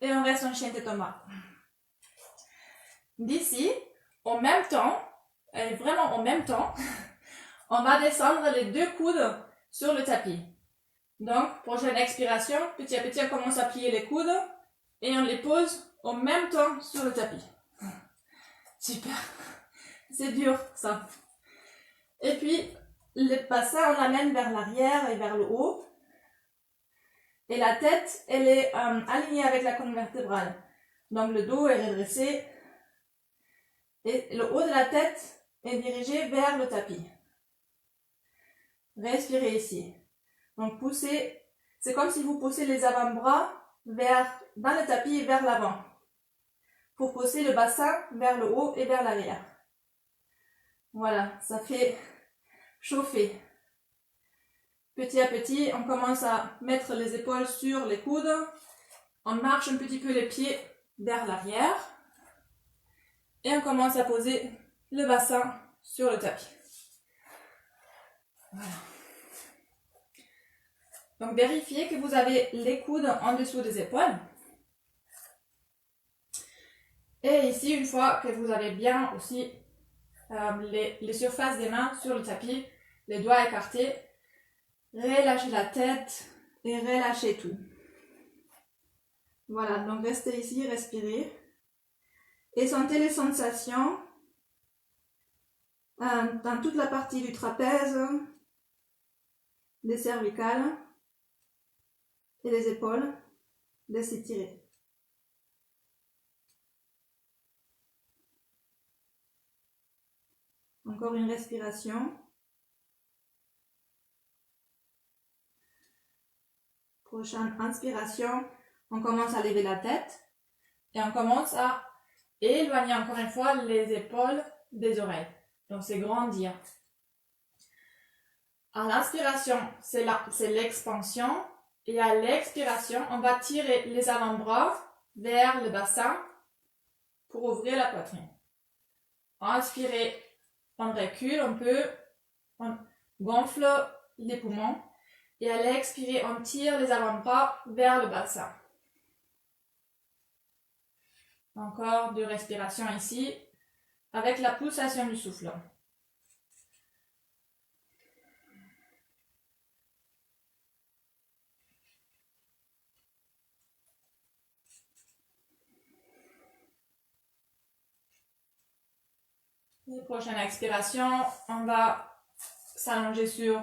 Et on reste en chien tête en bas. D'ici, en même temps, et vraiment en même temps, on va descendre les 2 coudes sur le tapis. Donc, prochaine expiration, petit à petit, on commence à plier les coudes et on les pose en même temps sur le tapis. Super. C'est dur, ça. Et puis, le bassin, on l'amène vers l'arrière et vers le haut. Et la tête, elle est alignée avec la colonne vertébrale. Donc, le dos est redressé. Et le haut de la tête est dirigé vers le tapis. Respirez ici. Donc, poussez. C'est comme si vous poussez les avant-bras dans le tapis et vers l'avant. Pour pousser le bassin vers le haut et vers l'arrière. Voilà, ça fait chauffer. Petit à petit, on commence à mettre les épaules sur les coudes. On marche un petit peu les pieds vers l'arrière. Et on commence à poser le bassin sur le tapis. Voilà. Donc vérifiez que vous avez les coudes en dessous des épaules. Et ici, une fois que vous avez bien aussi les surfaces des mains sur le tapis, les doigts écartés, relâchez la tête et relâchez tout. Voilà, donc restez ici, respirez. Et sentez les sensations dans toute la partie du trapèze, des cervicales et des épaules, de s'étirer. Encore une respiration. Prochaine inspiration, on commence à lever la tête et on commence à éloigner encore une fois les épaules des oreilles. Donc c'est grandir. À l'inspiration, c'est l'expansion et à l'expiration, on va tirer les avant-bras vers le bassin pour ouvrir la poitrine. Inspirez, on recule un peu, on gonfle les poumons. Et à l'expirer, on tire les avant-bras vers le bassin. Encore 2 respirations ici, avec la pulsation du souffle. Et prochaine expiration, on va s'allonger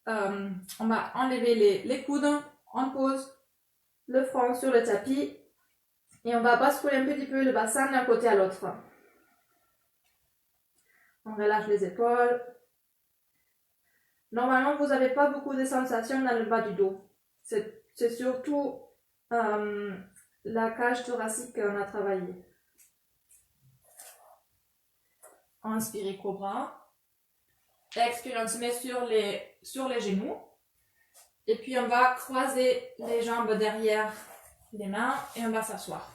on va enlever les coudes, on pose le front sur le tapis et on va basculer un petit peu le bassin d'un côté à l'autre. On relâche les épaules. Normalement, vous n'avez pas beaucoup de sensations dans le bas du dos. C'est surtout la cage thoracique qu'on a travaillé. Inspirez cobra. Expirez, on se met sur les genoux. Et puis on va croiser les jambes derrière les mains et on va s'asseoir.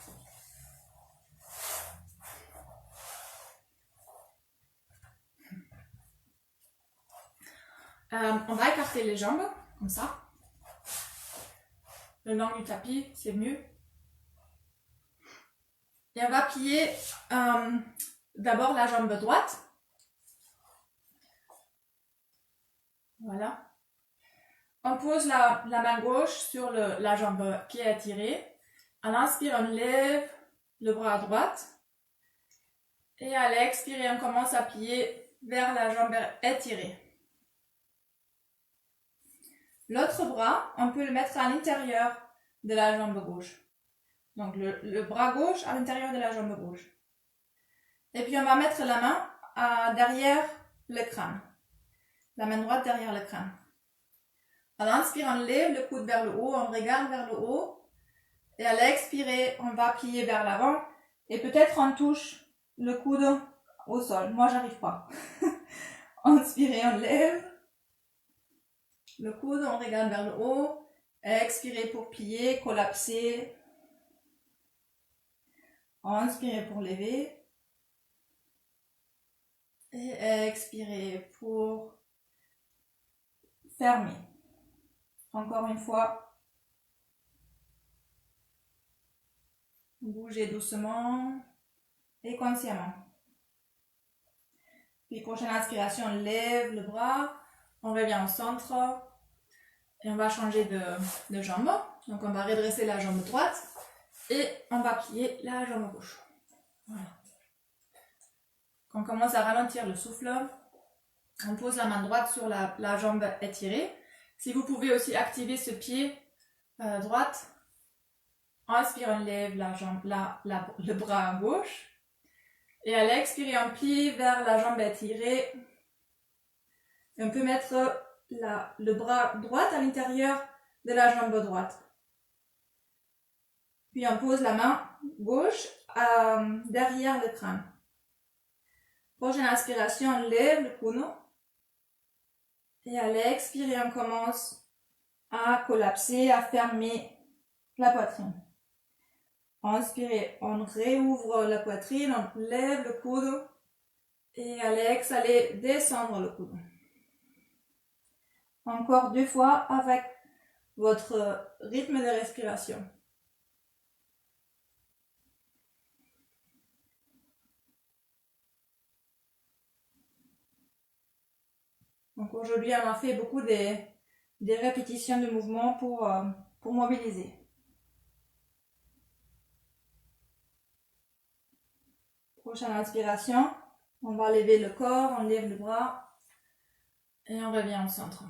On va écarter les jambes, comme ça. Le long du tapis, c'est mieux. Et on va plier d'abord la jambe droite. Voilà. On pose la main gauche sur la jambe qui est étirée. À l'inspire, on lève le bras à droite. Et à l'expirer, on commence à plier vers la jambe étirée. L'autre bras, on peut le mettre à l'intérieur de la jambe gauche. Donc le bras gauche à l'intérieur de la jambe gauche. Et puis on va mettre la main derrière le crâne. La main droite derrière le crâne. À l'inspire, on lève le coude vers le haut, on regarde vers le haut. Et à l'expirer, on va plier vers l'avant. Et peut-être on touche le coude au sol. Moi, j'arrive pas. Inspirez, on lève le coude, on regarde vers le haut. Expirez pour plier, collapser. Inspirez pour lever. Et expirez pour fermer. Encore une fois. Bougez doucement et consciemment. Puis prochaine inspiration, on lève le bras. On revient au centre. Et on va changer de jambe. Donc on va redresser la jambe droite. Et on va plier la jambe gauche. Voilà. Quand on commence à ralentir le souffle, on pose la main droite sur la jambe étirée. Si vous pouvez aussi activer ce pied droite, inspire, on lève la jambe, le bras gauche. Et à l'expirer, on plie vers la jambe étirée. Et on peut mettre le bras droit à l'intérieur de la jambe droite. Puis on pose la main gauche derrière le crâne. Prochaine inspiration, on lève le coude. Et à l'expirer, on commence à collapser, à fermer la poitrine. Inspirez, on réouvre la poitrine, on lève le coude. Et à l'exhaler, descendre le coude. Encore 2 fois avec votre rythme de respiration. Donc aujourd'hui, on a fait beaucoup des répétitions de mouvements pour mobiliser. Prochaine inspiration, on va lever le corps, on lève le bras et on revient au centre.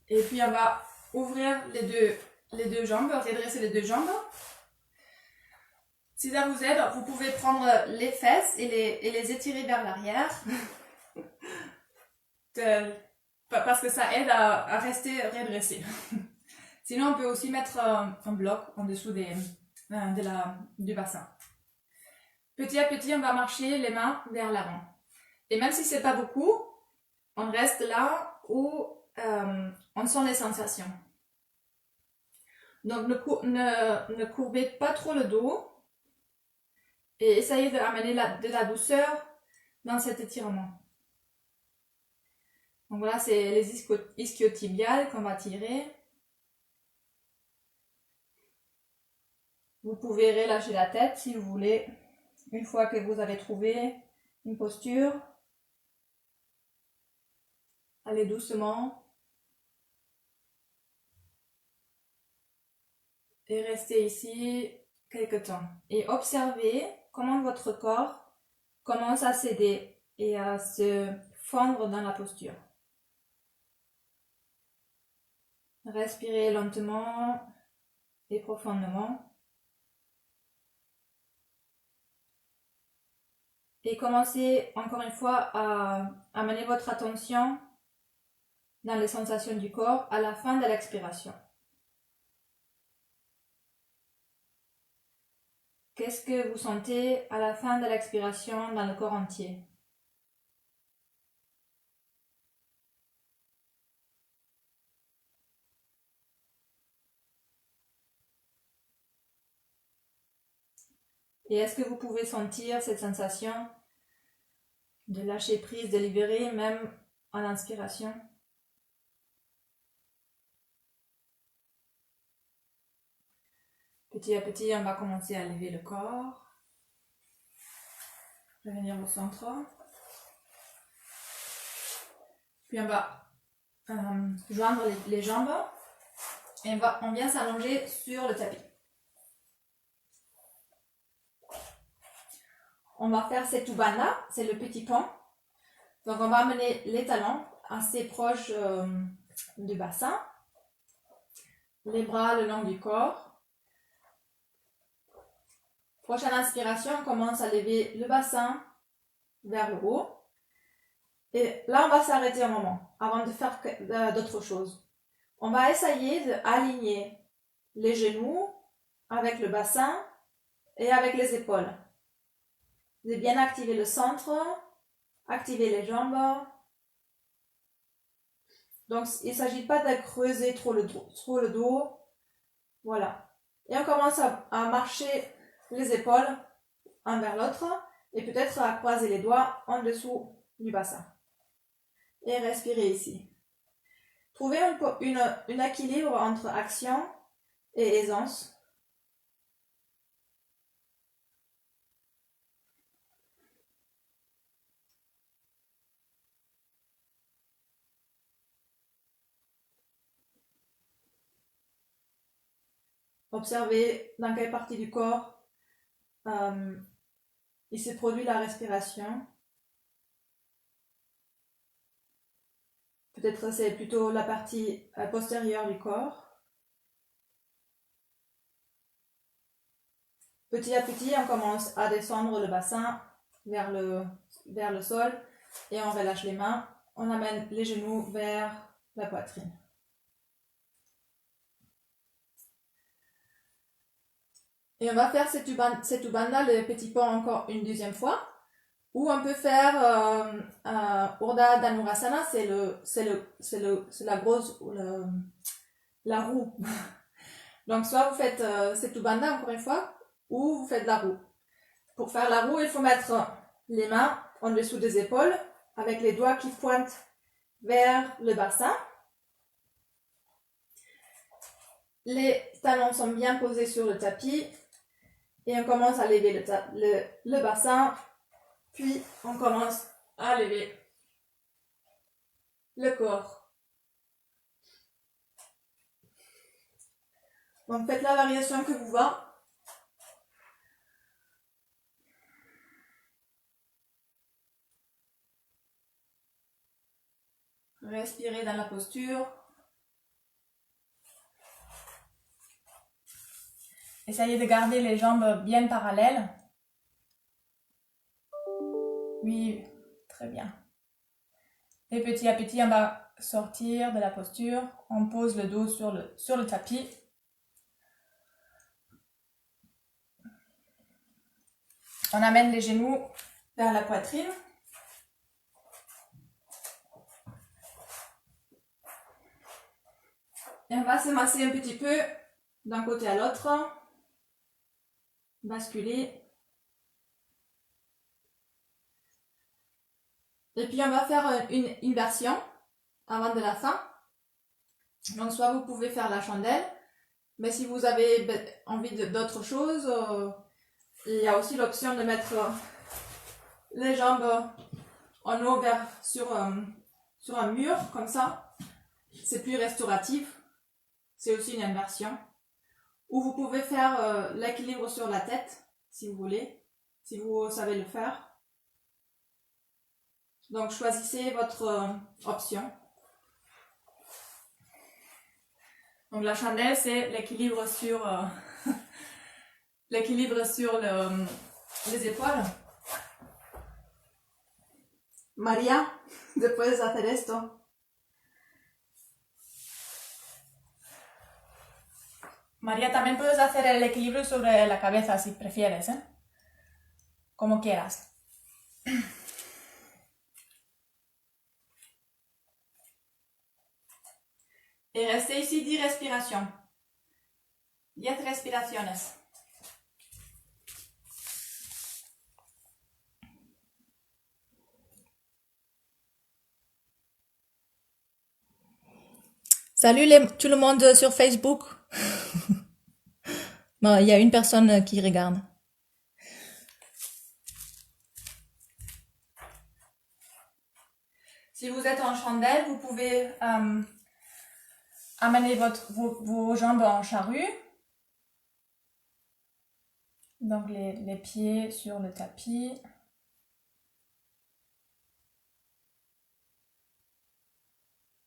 Et puis on va ouvrir les deux jambes, redresser les deux jambes. Si ça vous aide, vous pouvez prendre les fesses et les étirer vers l'arrière. Parce que ça aide à rester redressé. Sinon, on peut aussi mettre un bloc en dessous du bassin. Petit à petit, on va marcher les mains vers l'avant. Et même si c'est pas beaucoup, on reste là où on sent les sensations. Donc ne courbez pas trop le dos et essayez d'amener de la douceur dans cet étirement. Donc voilà, c'est les ischiotibiales qu'on va tirer. Vous pouvez relâcher la tête si vous voulez, une fois que vous avez trouvé une posture. Allez doucement. Et restez ici quelque temps. Et observez comment votre corps commence à céder et à se fondre dans la posture. Respirez lentement et profondément. Et commencez encore une fois à amener votre attention dans les sensations du corps à la fin de l'expiration. Qu'est-ce que vous sentez à la fin de l'expiration dans le corps entier? Et est-ce que vous pouvez sentir cette sensation de lâcher prise, de libérer même en inspiration? Petit à petit, on va commencer à lever le corps. Revenir au centre. Puis on va joindre les jambes et on vient s'allonger sur le tapis. On va faire cette Uddiyana, c'est le petit pont. Donc on va amener les talons assez proches du bassin. Les bras le long du corps. Prochaine inspiration, on commence à lever le bassin vers le haut. Et là, on va s'arrêter un moment avant de faire d'autres choses. On va essayer d'aligner les genoux avec le bassin et avec les épaules. De bien activer le centre, activer les jambes. Donc, il ne s'agit pas de creuser trop le dos. Voilà. Et on commence à marcher les épaules un vers l'autre et peut-être à croiser les doigts en dessous du bassin. Et respirer ici. Trouvez un équilibre entre action et aisance. Observez dans quelle partie du corps il se produit la respiration. Peut-être c'est plutôt la partie postérieure du corps. Petit à petit, on commence à descendre le bassin vers le sol et on relâche les mains. On amène les genoux vers la poitrine. Et on va faire cette Ubanda, le petit pont, encore une deuxième fois. Ou on peut faire Urdhva Dhanurasana, c'est la grosse, la roue. Donc soit vous faites cette Ubanda encore une fois, ou vous faites la roue. Pour faire la roue, il faut mettre les mains en dessous des épaules, avec les doigts qui pointent vers le bassin. Les talons sont bien posés sur le tapis. Et on commence à lever le bassin, puis on commence à lever le corps. Donc faites la variation que vous va. Respirez dans la posture. Essayez de garder les jambes bien parallèles. Oui, très bien. Et petit à petit, on va sortir de la posture. On pose le dos sur le tapis. On amène les genoux vers la poitrine. Et on va se masser un petit peu d'un côté à l'autre. Basculer. Et puis on va faire une inversion avant de la fin. Donc soit vous pouvez faire la chandelle, mais si vous avez envie d'autre chose, il y a aussi l'option de mettre les jambes en haut sur un mur, comme ça. C'est plus restauratif. C'est aussi une inversion. Ou vous pouvez faire l'équilibre sur la tête, si vous voulez, si vous savez le faire. Donc choisissez votre option. Donc la chandelle, c'est l'équilibre sur, les épaules. María, ¿puedes hacer esto? María, también puedes hacer el equilibrio sobre la cabeza si prefieres, ¿eh? Como quieras. Et restez ici 10 respirations. 10 respiraciones. Salut tout le monde sur Facebook. Bon, il y a une personne qui regarde. Si vous êtes en chandelle, vous pouvez amener vos jambes en charrue. Donc les pieds sur le tapis.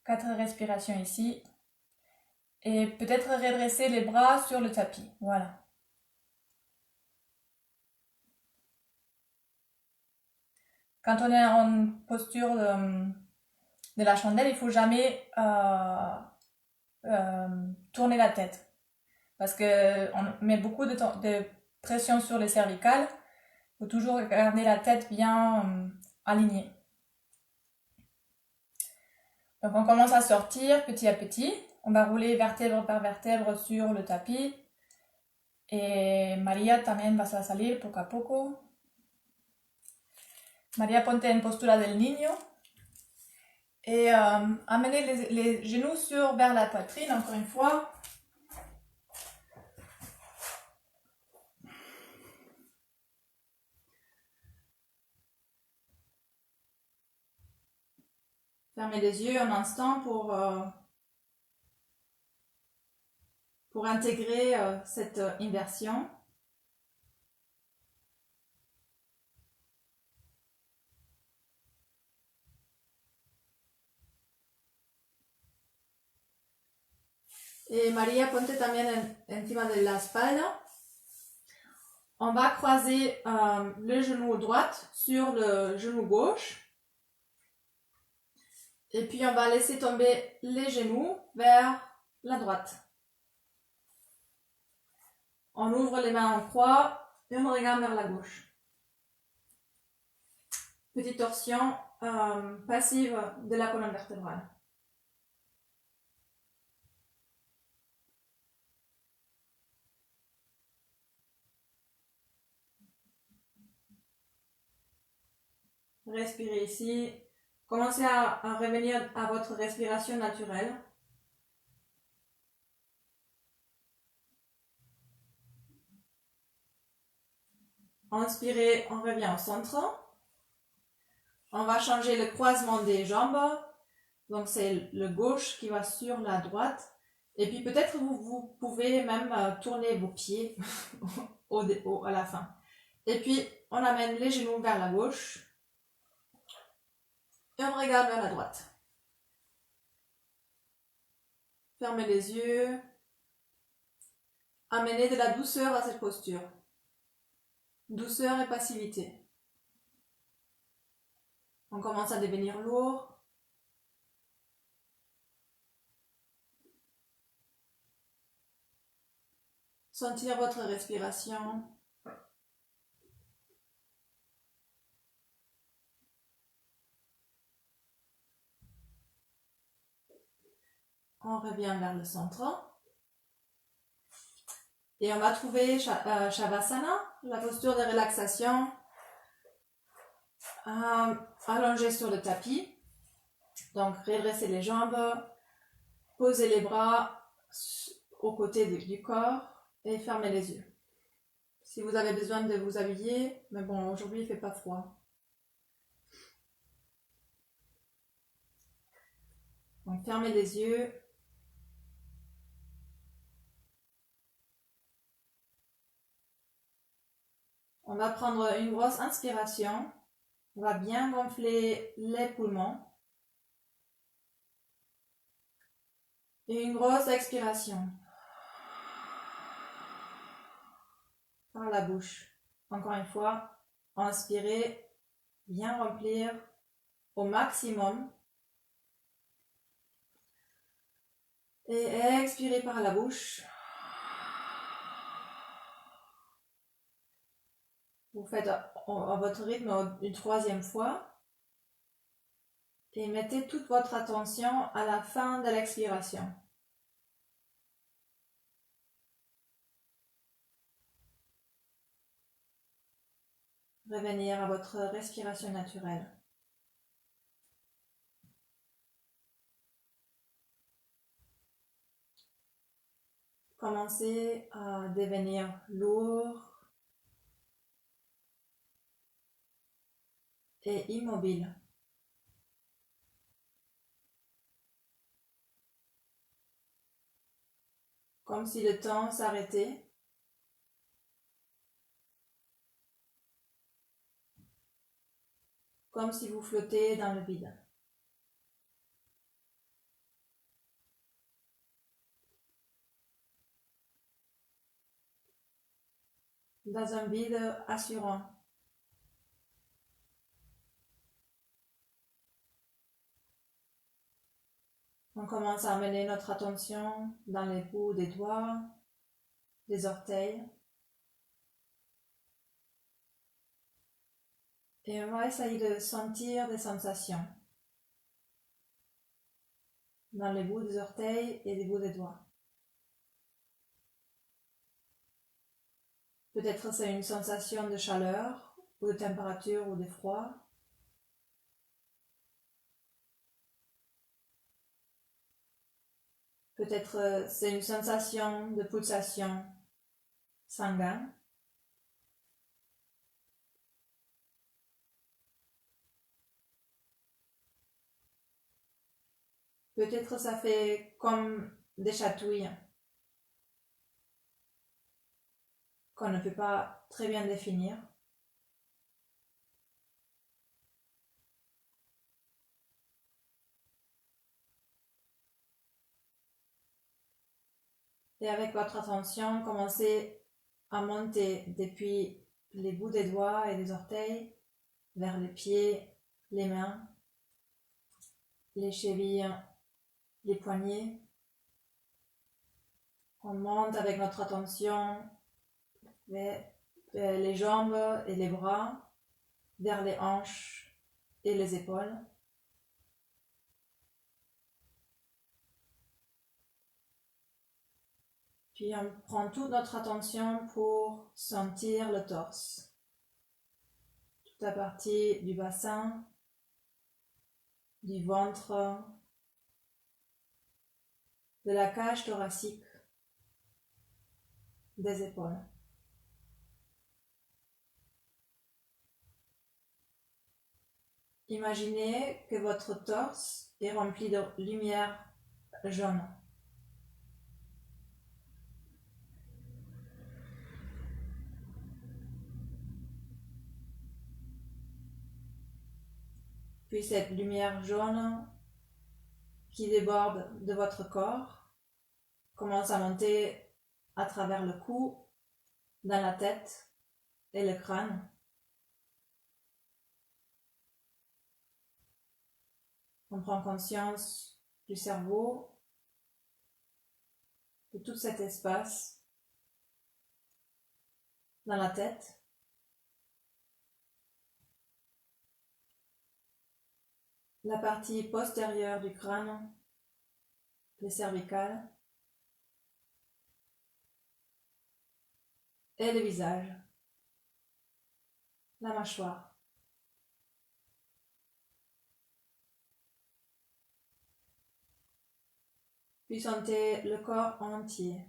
Quatre respirations ici. Et peut-être redresser les bras sur le tapis. Voilà. quand on est en posture de la chandelle, il faut jamais tourner la tête. Parce qu'on met beaucoup de pression sur les cervicales. Il faut toujours garder la tête bien alignée. Donc on commence à sortir petit à petit. On va rouler vertèbre par vertèbre sur le tapis. Et María también vas a salir poco a poco. María, ponte en postura del niño. Et amenez les genoux vers la poitrine, encore une fois. Fermez les yeux un instant pour intégrer cette inversion. Et María, ponte también encima de la espalda. On va croiser le genou droit sur le genou gauche. Et puis on va laisser tomber les genoux vers la droite. On ouvre les mains en croix et on regarde vers la gauche. Petite torsion passive de la colonne vertébrale. Respirez ici. Commencez à revenir à votre respiration naturelle. Inspirez, on revient au centre. On va changer le croisement des jambes. Donc c'est le gauche qui va sur la droite. Et puis peut-être vous pouvez même tourner vos pieds à la fin. Et puis on amène les genoux vers la gauche. Et on regarde vers la droite. Fermez les yeux. Amenez de la douceur à cette posture. Douceur et passivité. On commence à devenir lourd. Sentir votre respiration. On revient vers le centre. Et on va trouver Shavasana, la posture de relaxation, allongée sur le tapis. Donc redressez les jambes, posez les bras aux côtés du corps et fermez les yeux. Si vous avez besoin de vous habiller, mais bon, aujourd'hui il ne fait pas froid. Donc fermez les yeux. On va prendre une grosse inspiration. On va bien gonfler les poumons. Et une grosse expiration. Par la bouche. Encore une fois, inspirez, bien remplir au maximum. Et expirez par la bouche. Vous faites à votre rythme une troisième fois. Et mettez toute votre attention à la fin de l'expiration. Revenir à votre respiration naturelle. Commencez à devenir lourd et immobile. Comme si le temps s'arrêtait. Comme si vous flottez dans le vide. Dans un vide assurant. On commence à amener notre attention dans les bouts des doigts, des orteils. Et on va essayer de sentir des sensations dans les bouts des orteils et les bouts des doigts. Peut-être c'est une sensation de chaleur, ou de température, ou de froid. Peut-être c'est une sensation de pulsation sanguine. Peut-être ça fait comme des chatouilles qu'on ne peut pas très bien définir. Et avec votre attention, commencez à monter depuis les bouts des doigts et des orteils vers les pieds, les mains, les chevilles, les poignets. On monte avec notre attention vers les jambes et les bras, vers les hanches et les épaules. Puis on prend toute notre attention pour sentir le torse. Toute la partie du bassin, du ventre, de la cage thoracique, des épaules. Imaginez que votre torse est rempli de lumière jaune. Puis cette lumière jaune qui déborde de votre corps commence à monter à travers le cou, dans la tête et le crâne. On prend conscience du cerveau, de tout cet espace dans la tête. La partie postérieure du crâne, les cervicales, et le visage, la mâchoire. Puis sentez le corps entier.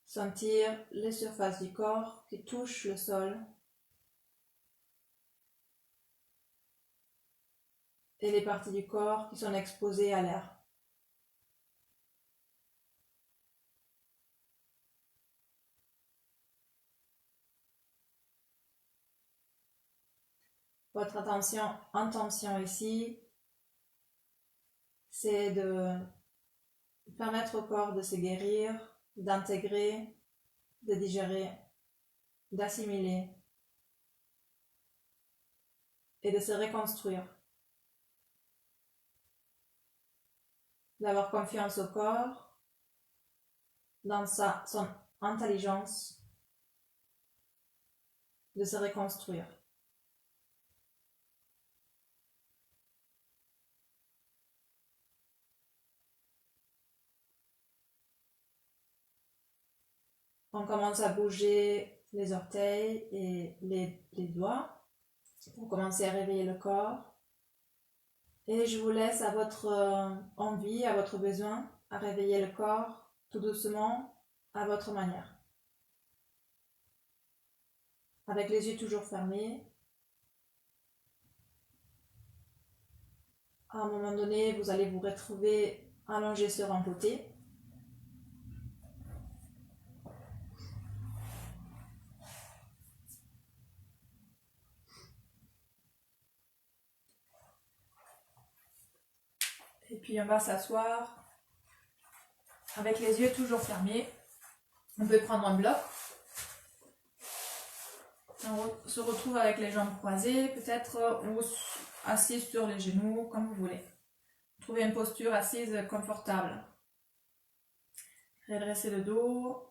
Sentir les surfaces du corps qui touchent le sol et les parties du corps qui sont exposées à l'air. Votre intention ici, c'est de permettre au corps de se guérir, d'intégrer, de digérer, d'assimiler et de se reconstruire. D'avoir confiance au corps, dans son intelligence, de se reconstruire. On commence à bouger les orteils et les doigts pour commencer à réveiller le corps. Et je vous laisse à votre envie, à votre besoin, à réveiller le corps tout doucement, à votre manière. Avec les yeux toujours fermés. À un moment donné, vous allez vous retrouver allongé sur un côté. Et puis on va s'asseoir avec les yeux toujours fermés. On peut prendre un bloc. On se retrouve avec les jambes croisées, peut-être, ou assis sur les genoux, comme vous voulez. trouver une posture assise confortable. Redresser le dos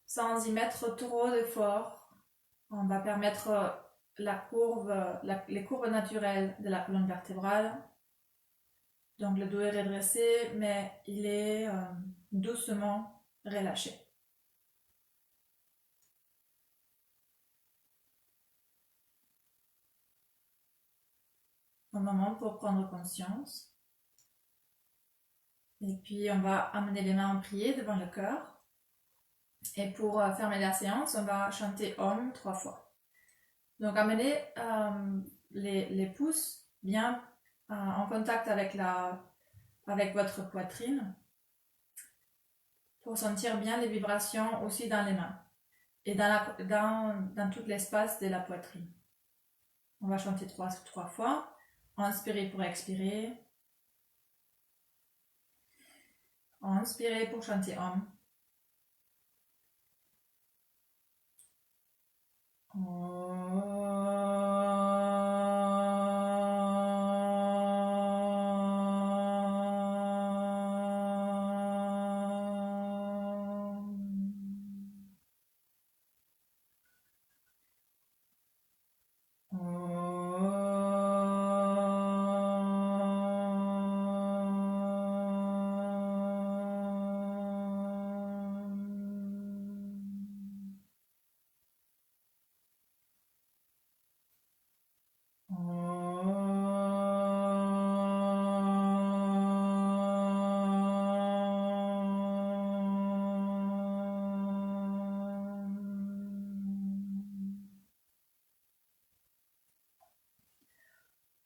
sans y mettre trop d'effort. On va permettre les courbes naturelles de la colonne vertébrale. Donc le dos est redressé, mais il est doucement relâché. Un moment pour prendre conscience. Et puis on va amener les mains en prière devant le cœur. Et pour fermer la séance, on va chanter Om 3 fois. Donc amenez les pouces bien en contact avec votre poitrine pour sentir bien les vibrations aussi dans les mains et dans tout l'espace de la poitrine. On va chanter 3 fois. Inspirez pour expirer. Inspirez pour chanter Om.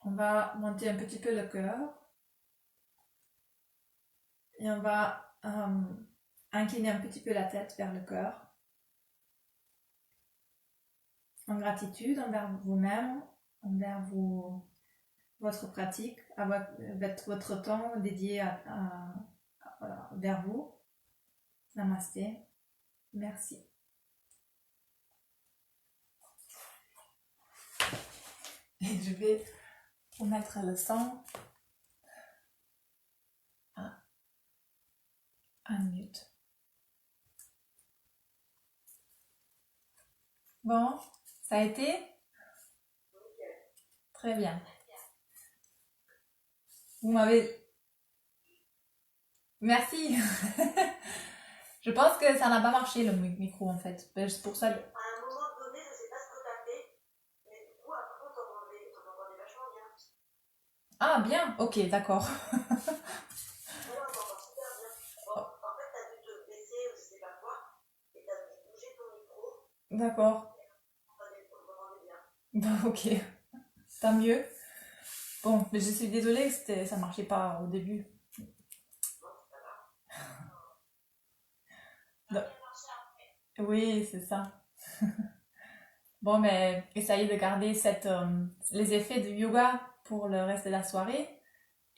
On va monter un petit peu le cœur et on va incliner un petit peu la tête vers le cœur. En gratitude envers vous-même, envers votre pratique, avec votre temps dédié vers vous. Namasté. Merci. Et je vais remettre le son à 1 minute. Bon, ça a été? Très bien. Vous m'avez... Merci. Je pense que ça n'a pas marché le micro en fait. C'est pour ça. À un moment donné, je sais pas ce que t'as fait, mais du coup, après, on t'entendait vachement bien. Ah, bien, ok, d'accord. Ouais, on t'entend super bien. Bon, en fait, t'as dû te baisser ou je sais pas quoi, et t'as dû bouger ton micro. D'accord. On t'entendait bien. Bah, ok, tant mieux. Bon, mais je suis désolée, ça marchait pas au début. Non, c'est pas grave. Non. Oui, c'est ça. Bon, mais essayez de garder les effets du yoga pour le reste de la soirée.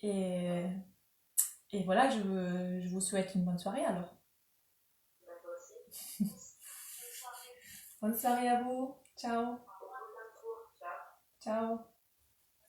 Et, et voilà, je vous souhaite une bonne soirée alors. Bah, toi aussi. Bonne soirée à vous. Ciao. Au prochain tour. Ciao. Ciao.